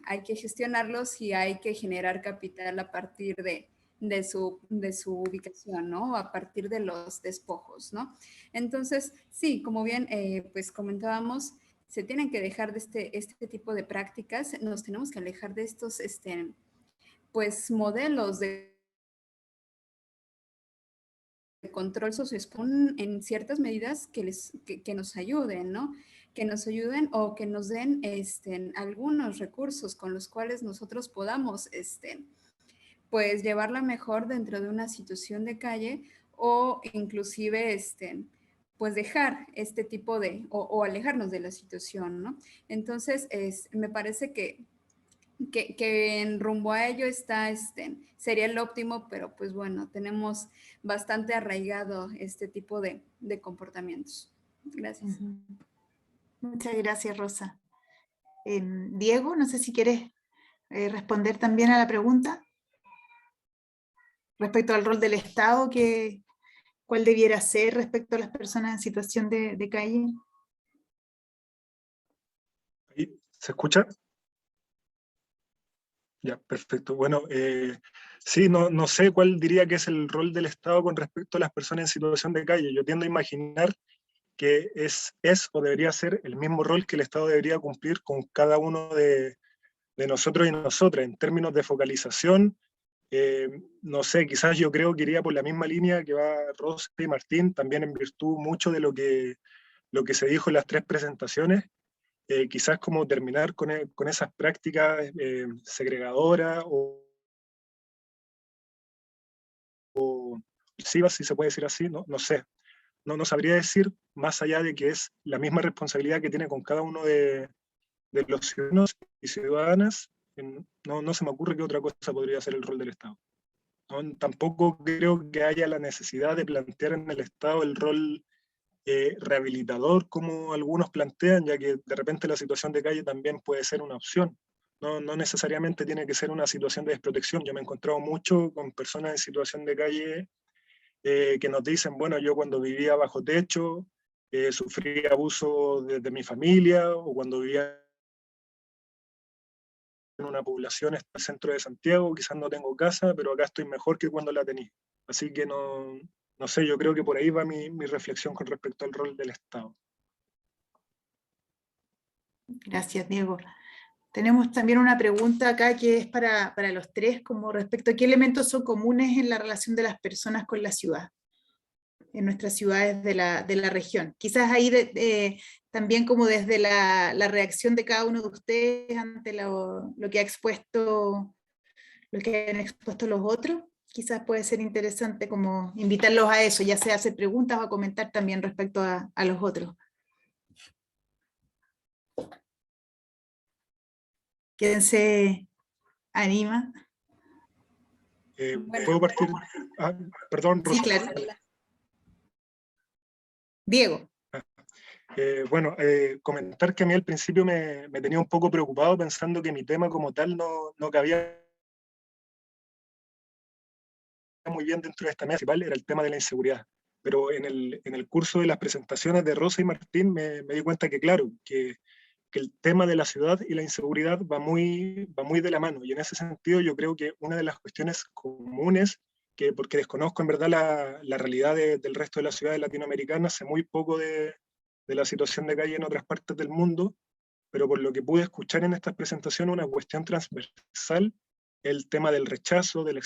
hay que gestionarlos y hay que generar capital a partir de su ubicación, ¿no? A partir de los despojos, ¿no? Entonces, sí, como bien pues comentábamos, se tienen que dejar de este tipo de prácticas, nos tenemos que alejar de estos pues modelos de control socioesponen en ciertas medidas que nos ayuden, ¿no? Que nos ayuden o que nos den algunos recursos con los cuales nosotros podamos pues llevarla mejor dentro de una situación de calle o inclusive pues dejar este tipo de o alejarnos de la situación, ¿no? Entonces me parece que en rumbo a ello sería el óptimo, pero pues bueno, tenemos bastante arraigado este tipo de comportamientos. Gracias. Muchas gracias, Rosa. Diego, no sé si quieres responder también a la pregunta respecto al rol del Estado, cuál debiera ser respecto a las personas en situación de calle. ¿Se escucha? Ya, perfecto. Bueno, sí, no sé cuál diría que es el rol del Estado con respecto a las personas en situación de calle. Yo tiendo a imaginar que es o debería ser el mismo rol que el Estado debería cumplir con cada uno de nosotros y nosotras, en términos de focalización. No sé, quizás yo creo que iría por la misma línea que va Rosa y Martín, también en virtud mucho de lo que se dijo en las tres presentaciones. Quizás como terminar con esas prácticas segregadoras o si se puede decir así, no sé. No sabría decir, más allá de que es la misma responsabilidad que tiene con cada uno de los ciudadanos y ciudadanas, no se me ocurre qué otra cosa podría ser el rol del Estado. Tampoco creo que haya la necesidad de plantear en el Estado el rol rehabilitador como algunos plantean, ya que de repente la situación de calle también puede ser una opción. No necesariamente tiene que ser una situación de desprotección. Yo me he encontrado mucho con personas en situación de calle que nos dicen, bueno, yo cuando vivía bajo techo, sufrí abuso de mi familia, o cuando vivía en una población en el centro de Santiago, quizás no tengo casa, pero acá estoy mejor que cuando la tenía. Así que no sé, yo creo que por ahí va mi reflexión con respecto al rol del Estado. Gracias, Diego. Tenemos también una pregunta acá que es para los tres, como respecto a qué elementos son comunes en la relación de las personas con la ciudad, en nuestras ciudades de la región. Quizás ahí también como desde la reacción de cada uno de ustedes ante lo que ha expuesto, lo que han expuesto los otros, quizás puede ser interesante como invitarlos a eso, ya sea hacer preguntas o a comentar también respecto a los otros. ¿Quién se anima? ¿Puedo partir? Perdón, Rosa. Sí, claro. Diego. Bueno, comentar que a mí al principio me tenía un poco preocupado pensando que mi tema como tal no cabía muy bien dentro de esta mesa principal, era el tema de la inseguridad. Pero en el curso de las presentaciones de Rosa y Martín me di cuenta que, claro, que el tema de la ciudad y la inseguridad va muy de la mano. Y en ese sentido yo creo que una de las cuestiones comunes, porque desconozco en verdad la realidad del resto de las ciudades latinoamericanas, sé muy poco de la situación de calle en otras partes del mundo, pero por lo que pude escuchar en estas presentaciones, una cuestión transversal, el tema del rechazo, de la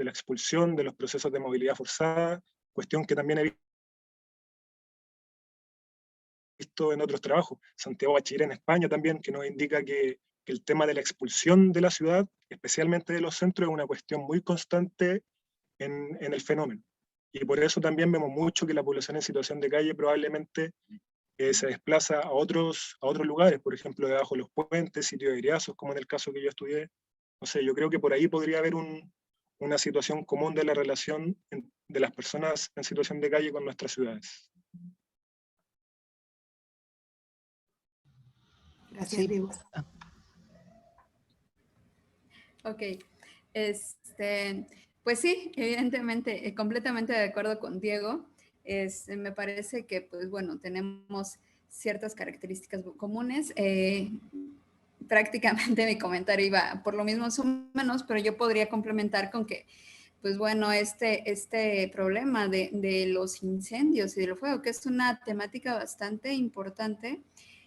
expulsión, de los procesos de movilidad forzada, cuestión que también he visto en otros trabajos. Santiago Bachiller en España también, que nos indica que el tema de la expulsión de la ciudad, especialmente de los centros, es una cuestión muy constante en el fenómeno. Y por eso también vemos mucho que la población en situación de calle probablemente se desplaza a otros lugares, por ejemplo, debajo de los puentes, sitios de griazos, como en el caso que yo estudié. No sé, yo creo que por ahí podría haber una situación común de la relación de las personas en situación de calle con nuestras ciudades. Gracias, Diego. Ok, pues sí, evidentemente, completamente de acuerdo con Diego. Me parece que, pues bueno, tenemos ciertas características comunes. Prácticamente mi comentario iba por lo mismo o menos, pero yo podría complementar con que, pues bueno, este problema de los incendios y del fuego, que es una temática bastante importante,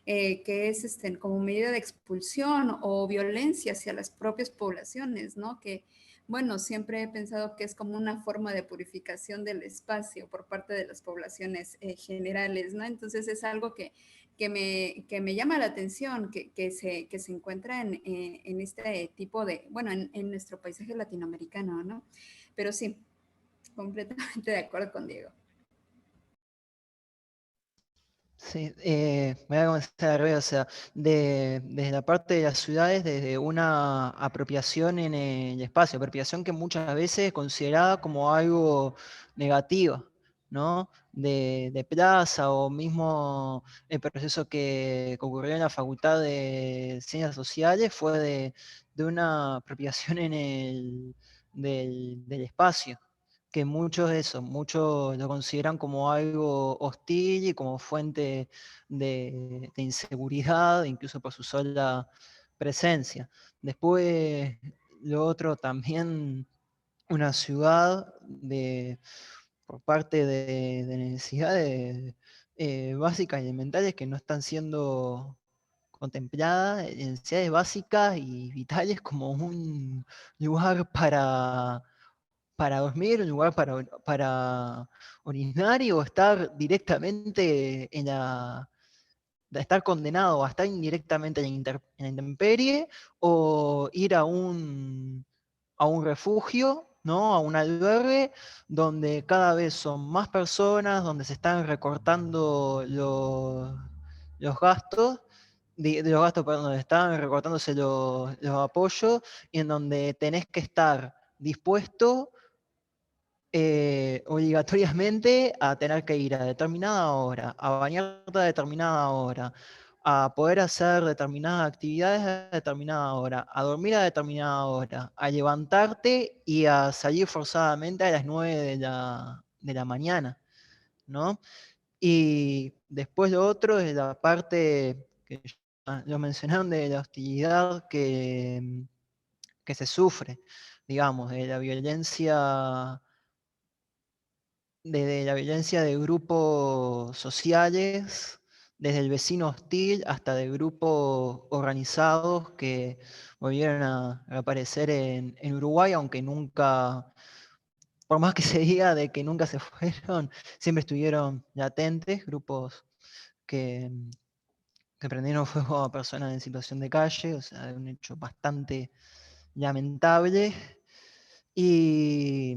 que es como medida de expulsión o violencia hacia las propias poblaciones, ¿no? Que, bueno, siempre he pensado que es como una forma de purificación del espacio por parte de las poblaciones generales, ¿no? Entonces es algo que me llama la atención, que se encuentra en este tipo de, bueno, en nuestro paisaje latinoamericano, ¿no? Pero sí, completamente de acuerdo con Diego. Sí, voy a comenzar al revés, o sea, desde la parte de las ciudades, desde una apropiación en el espacio, apropiación que muchas veces es considerada como algo negativo, ¿no? De plaza, o mismo el proceso que ocurrió en la Facultad de Ciencias Sociales fue de una apropiación del espacio, que muchos lo consideran como algo hostil y como fuente de inseguridad, incluso por su sola presencia. Después, lo otro también, una ciudad por parte de necesidades básicas y elementales que no están siendo contempladas, necesidades básicas y vitales, como un lugar para dormir, un lugar para orinar, o estar directamente estar condenado a estar indirectamente en la intemperie, o ir a un refugio, ¿no? A un albergue, donde cada vez son más personas, donde se están recortando los gastos, perdón, donde están recortándose los apoyos, y en donde tenés que estar dispuesto obligatoriamente a tener que ir a determinada hora, a bañarte a determinada hora, a poder hacer determinadas actividades a determinada hora, a dormir a determinada hora, a levantarte y a salir forzadamente a las 9 de la mañana, ¿no? Y después lo otro es la parte que ya lo mencionaron de la hostilidad que se sufre, digamos, de la violencia de grupos sociales, desde el vecino hostil hasta de grupos organizados que volvieron a aparecer en Uruguay, aunque nunca, por más que se diga de que nunca se fueron, siempre estuvieron latentes, grupos que, que prendieron fuego a personas en situación de calle, o sea, un hecho bastante lamentable. Y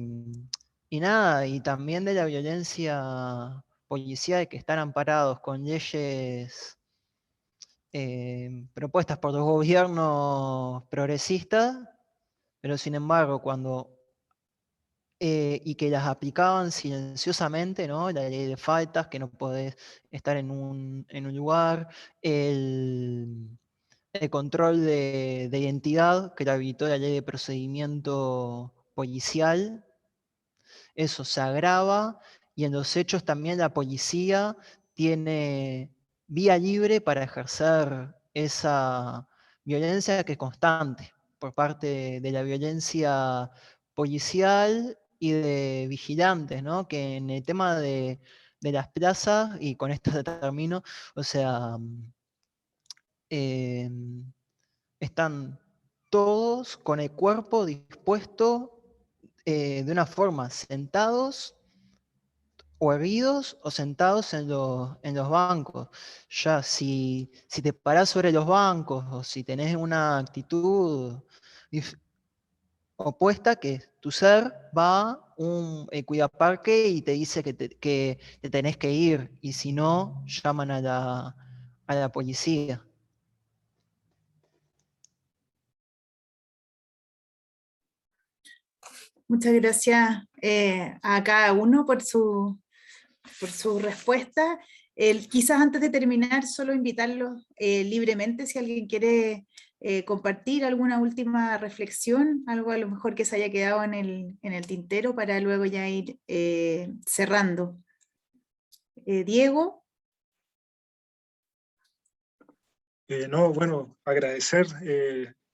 nada, y también de la violencia policial que están amparados con leyes propuestas por los gobiernos progresistas, pero sin embargo, y que las aplicaban silenciosamente, ¿no? La ley de faltas, que no podés estar en un lugar, el control de identidad, que lo habilitó la ley de procedimiento policial. Eso se agrava y en los hechos también la policía tiene vía libre para ejercer esa violencia que es constante por parte de la violencia policial y de vigilantes, ¿no? Que en el tema de las plazas, y con esto termino, o sea, eh, están todos con el cuerpo dispuesto de una forma, sentados o erguidos o sentados en los bancos. Ya si te parás sobre los bancos o si tenés una actitud opuesta, que tu ser va a un cuidaparque y te dice que te tenés que ir, y si no, llaman a la policía. Muchas gracias a cada uno por su respuesta. Quizás antes de terminar, solo invitarlos libremente si alguien quiere compartir alguna última reflexión, algo a lo mejor que se haya quedado en el tintero para luego ya ir cerrando. Diego. No, bueno, agradecer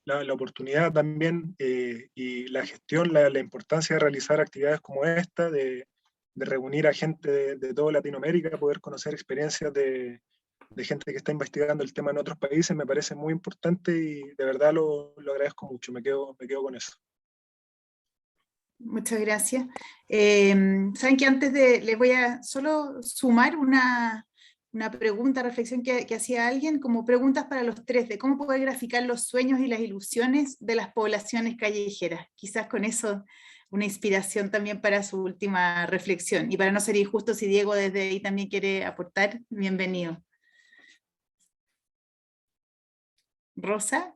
la oportunidad también y la gestión, la importancia de realizar actividades como esta, de reunir a gente de toda Latinoamérica, poder conocer experiencias de gente que está investigando el tema en otros países, me parece muy importante y de verdad lo agradezco mucho, me quedo con eso. Muchas gracias. Saben que les voy a solo sumar una pregunta, reflexión que hacía alguien, como preguntas para los tres, de cómo poder graficar los sueños y las ilusiones de las poblaciones callejeras. Quizás con eso una inspiración también para su última reflexión. Y para no ser injusto, si Diego desde ahí también quiere aportar, bienvenido. Rosa.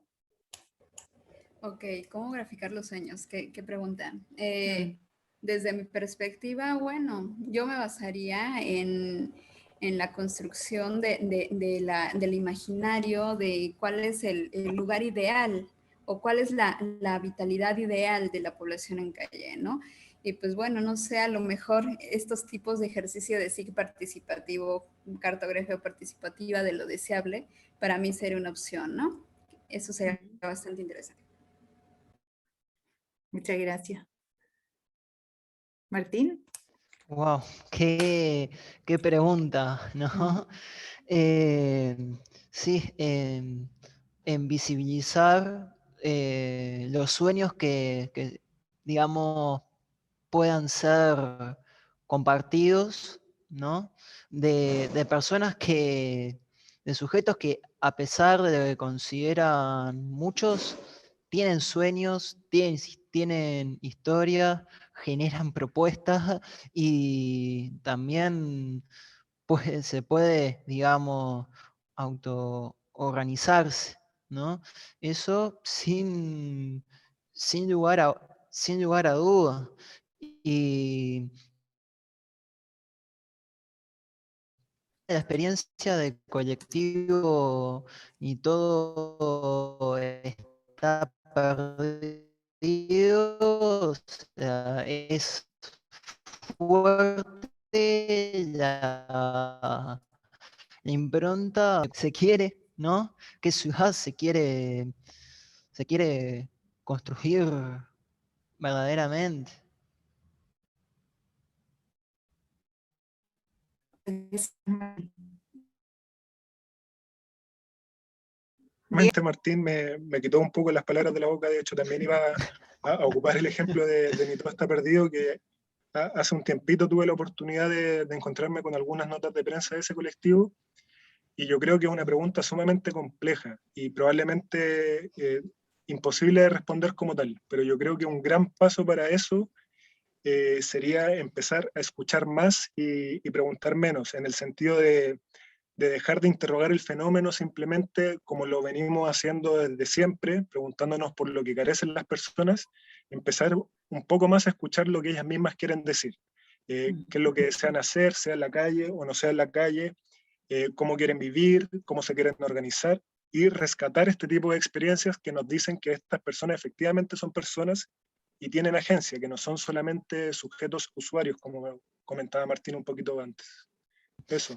Ok, ¿cómo graficar los sueños? ¿Qué preguntan? Desde mi perspectiva, bueno, yo me basaría en la construcción del imaginario de cuál es el lugar ideal o cuál es la vitalidad ideal de la población en calle, ¿no? Y pues bueno, no sé, a lo mejor estos tipos de ejercicio de SIG participativo, cartografía participativa de lo deseable, para mí sería una opción, ¿no? Eso sería bastante interesante. Muchas gracias. Martín. Wow, qué pregunta, ¿no? Sí, en visibilizar los sueños que, digamos, puedan ser compartidos, ¿no? De personas de sujetos que, a pesar de lo que consideran muchos, tienen sueños, tienen historia, generan propuestas y también se puede, digamos, autoorganizarse, ¿no? Eso sin lugar a duda. Y la experiencia de colectivo y todo está perdido, o sea, es fuerte la impronta que se quiere, ¿no? ¿Qué ciudad se quiere construir verdaderamente? Martín me quitó un poco las palabras de la boca. De hecho, también iba a ocupar el ejemplo de Mi Todo está perdido, que hace un tiempito tuve la oportunidad de encontrarme con algunas notas de prensa de ese colectivo, y yo creo que es una pregunta sumamente compleja y probablemente imposible de responder como tal, pero yo creo que un gran paso para eso sería empezar a escuchar más y preguntar menos, en el sentido de dejar de interrogar el fenómeno simplemente como lo venimos haciendo desde siempre, preguntándonos por lo que carecen las personas, empezar un poco más a escuchar lo que ellas mismas quieren decir, qué es lo que desean hacer, sea en la calle o no sea en la calle, cómo quieren vivir, cómo se quieren organizar, y rescatar este tipo de experiencias que nos dicen que estas personas efectivamente son personas y tienen agencia, que no son solamente sujetos usuarios, como comentaba Martín un poquito antes. Eso.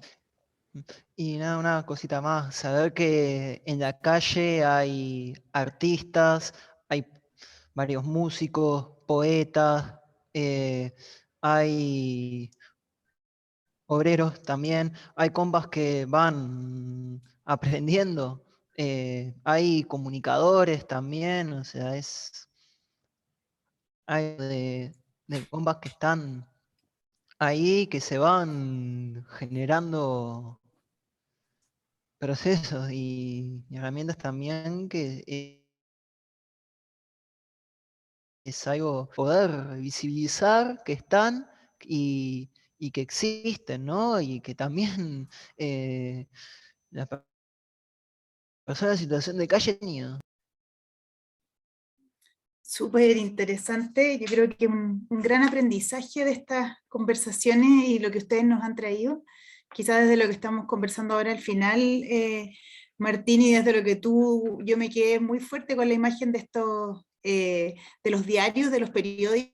Y nada, una cosita más, saber que en la calle hay artistas, hay varios músicos, poetas, hay obreros también, hay compas que van aprendiendo, hay comunicadores también, o sea, hay de compas que están ahí, que se van generando procesos y herramientas también que es algo poder visibilizar que están y que existen, ¿no? Y que también las personas en situación de calle han tenido. Súper interesante, yo creo que un gran aprendizaje de estas conversaciones y lo que ustedes nos han traído, quizás desde lo que estamos conversando ahora al final, Martín, y desde lo que yo me quedé muy fuerte con la imagen de estos, de los diarios, de los periódicos,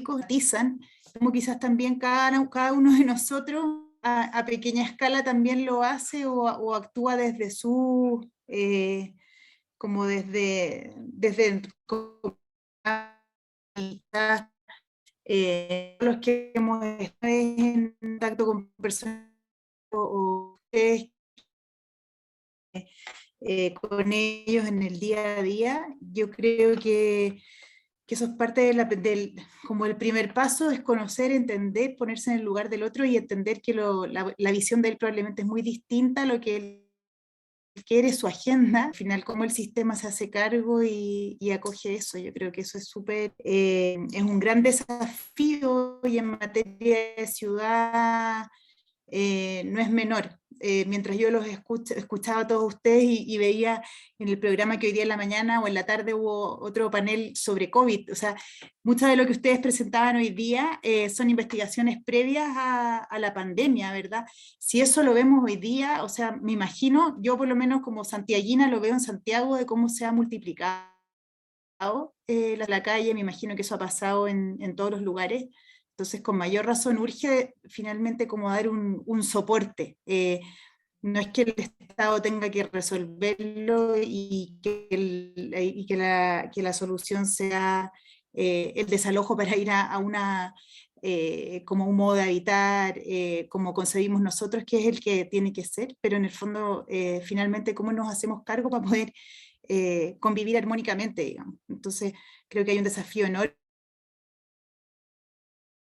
cotizan, como quizás también cada uno de nosotros a pequeña escala también lo hace o actúa desde su... como desde los que hemos estado en contacto con personas o ustedes con ellos en el día a día, yo creo que eso es parte como el primer paso, es conocer, entender, ponerse en el lugar del otro y entender que la visión de él probablemente es muy distinta a lo que él quiere, su agenda, al final cómo el sistema se hace cargo y acoge eso. Yo creo que eso es súper, es un gran desafío y en materia de ciudad no es menor. Mientras yo los escuchaba a todos ustedes y veía en el programa que hoy día en la mañana o en la tarde hubo otro panel sobre COVID, o sea, mucho de lo que ustedes presentaban hoy día son investigaciones previas a la pandemia, ¿verdad? Si eso lo vemos hoy día, o sea, me imagino, yo por lo menos como santiaguina lo veo en Santiago de cómo se ha multiplicado la calle, me imagino que eso ha pasado en todos los lugares. Entonces, con mayor razón, urge finalmente como dar un soporte. No es que el Estado tenga que resolverlo que la solución sea el desalojo para ir a una, como un modo de habitar, como concebimos nosotros, que es el que tiene que ser, pero en el fondo, finalmente, ¿cómo nos hacemos cargo para poder convivir armónicamente, digamos? Entonces, creo que hay un desafío enorme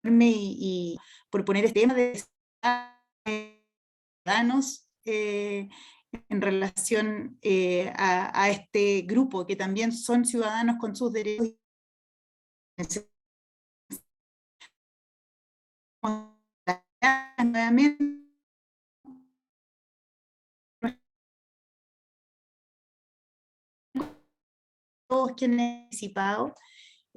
y por poner este tema de ciudadanos en relación a este grupo, que también son ciudadanos con sus derechos. Nuevamente, todos quienes han participado,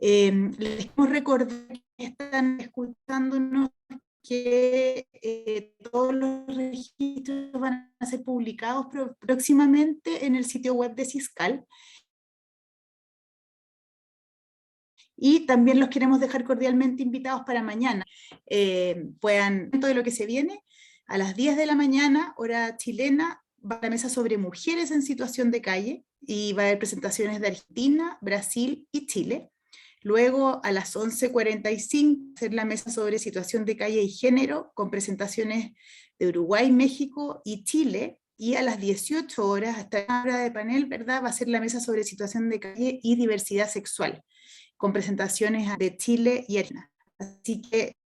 Les queremos recordar que están escuchándonos que todos los registros van a ser publicados próximamente en el sitio web de Siscal. Y también los queremos dejar cordialmente invitados para mañana. Puedan, dentro de lo que se viene, a las 10 de la mañana, hora chilena, va a la mesa sobre mujeres en situación de calle y va a haber presentaciones de Argentina, Brasil y Chile. Luego, a las 11:45, hacer la mesa sobre situación de calle y género, con presentaciones de Uruguay, México y Chile. Y a las 18 horas, hasta la hora de panel, ¿verdad?, va a ser la mesa sobre situación de calle y diversidad sexual, con presentaciones de Chile y Argentina. Así que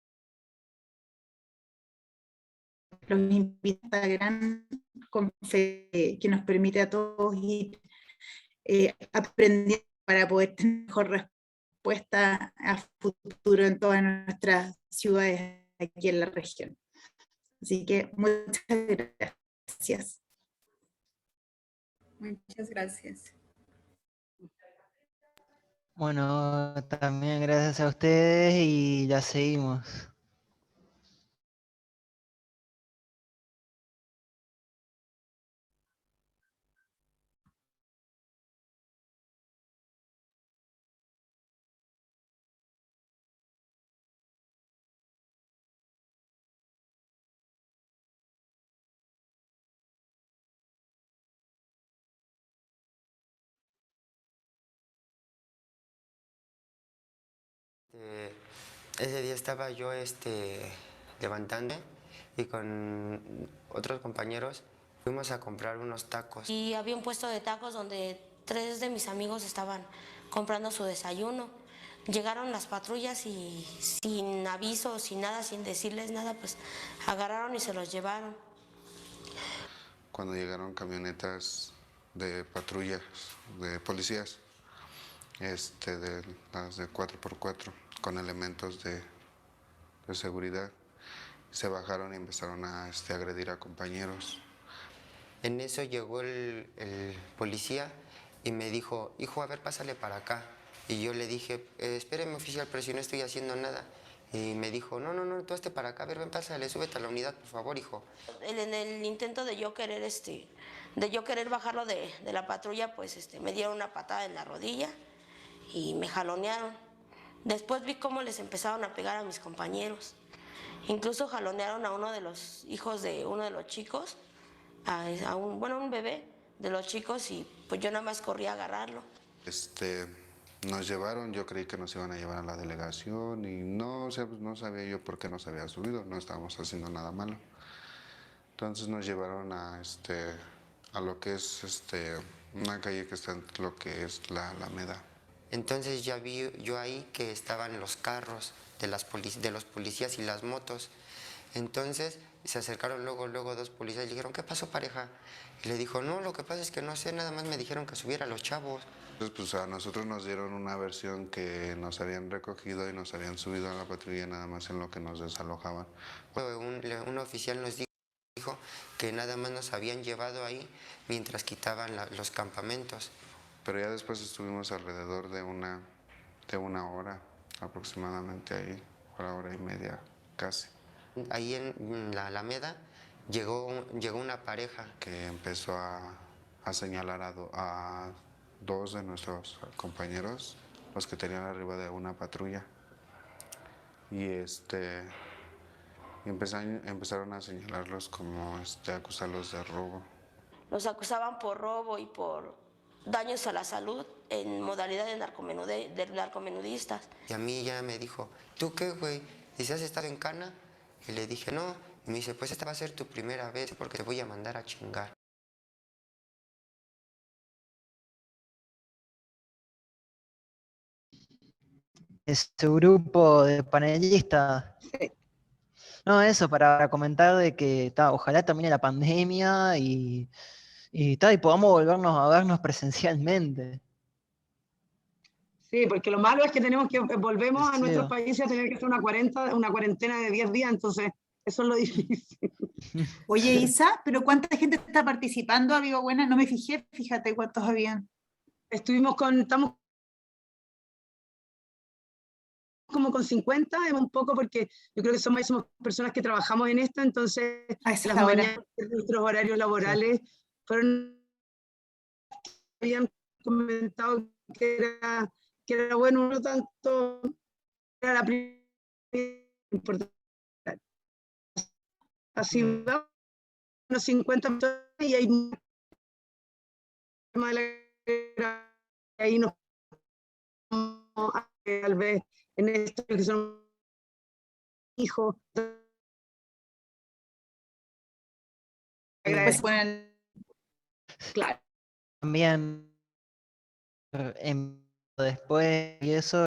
los invito a esta gran conferencia que nos permite a todos ir aprendiendo para poder tener mejor respuesta a futuro en todas nuestras ciudades aquí en la región. Así que muchas gracias. Muchas gracias. Bueno, también gracias a ustedes y ya seguimos. Ese día estaba yo levantándome y con otros compañeros fuimos a comprar unos tacos. Y había un puesto de tacos donde 3 de mis amigos estaban comprando su desayuno. Llegaron las patrullas y sin aviso, sin nada, sin decirles nada, pues agarraron y se los llevaron. Cuando llegaron camionetas de patrullas, de policías, de las de 4x4, con elementos de seguridad, se bajaron y empezaron a agredir a compañeros. En eso llegó el policía y me dijo, hijo, a ver, pásale para acá. Y yo le dije, espéreme, oficial, pero si no estoy haciendo nada. Y me dijo, no, tú hazte para acá, a ver, ven, pásale, súbete a la unidad, por favor, hijo. En el intento de yo querer, bajarlo de la patrulla, pues me dieron una patada en la rodilla y me jalonearon. Después vi cómo les empezaron a pegar a mis compañeros. Incluso jalonearon a uno de los hijos de uno de los chicos, un bebé de los chicos, y pues yo nada más corrí a agarrarlo. Nos llevaron, yo creí que nos iban a llevar a la delegación y no sabía yo por qué nos había subido, no estábamos haciendo nada malo. Entonces nos llevaron a lo que es una calle que está en lo que es la Alameda. Entonces ya vi yo ahí que estaban los carros de los policías y las motos. Entonces se acercaron luego dos policías y le dijeron, ¿qué pasó, pareja? Y le dijo, no, lo que pasa es que no sé, nada más me dijeron que subiera a los chavos. Entonces, pues a nosotros nos dieron una versión que nos habían recogido y nos habían subido a la patrulla nada más en lo que nos desalojaban. Un oficial nos dijo que nada más nos habían llevado ahí mientras quitaban los campamentos. Pero ya después estuvimos alrededor de una hora aproximadamente ahí, hora y media casi. Ahí en la Alameda llegó una pareja que empezó a señalar a 2 de nuestros compañeros, los que tenían arriba de una patrulla, y empezaron a señalarlos como acusarlos de robo. Los acusaban por robo y por daños a la salud en modalidad de narcomenudistas. Y a mí ya me dijo, ¿tú qué, güey? ¿Dice, has estado en cana? Y le dije, no. Y me dice, pues esta va a ser tu primera vez porque te voy a mandar a chingar. Ese grupo de panelistas. No, eso, para comentar de que ojalá termine la pandemia y podamos volvernos a vernos presencialmente. Sí, porque lo malo es que volvemos a nuestros Sí. países a tener que hacer una cuarentena de 10 días, entonces eso es lo difícil. Oye, Isa, ¿pero cuánta gente está participando, amigo buena? No me fijé, fíjate cuántos habían. Estamos como con 50, es un poco porque yo creo que somos personas que trabajamos en esto, entonces A esa las hora. mañanas, nuestros horarios laborales habían comentado que era bueno, no tanto, era la primera importante. Así vamos, unos 50 minutos y hay más de ahí nos tal vez en esto que son hijos. Pues bueno, Claro. También después y eso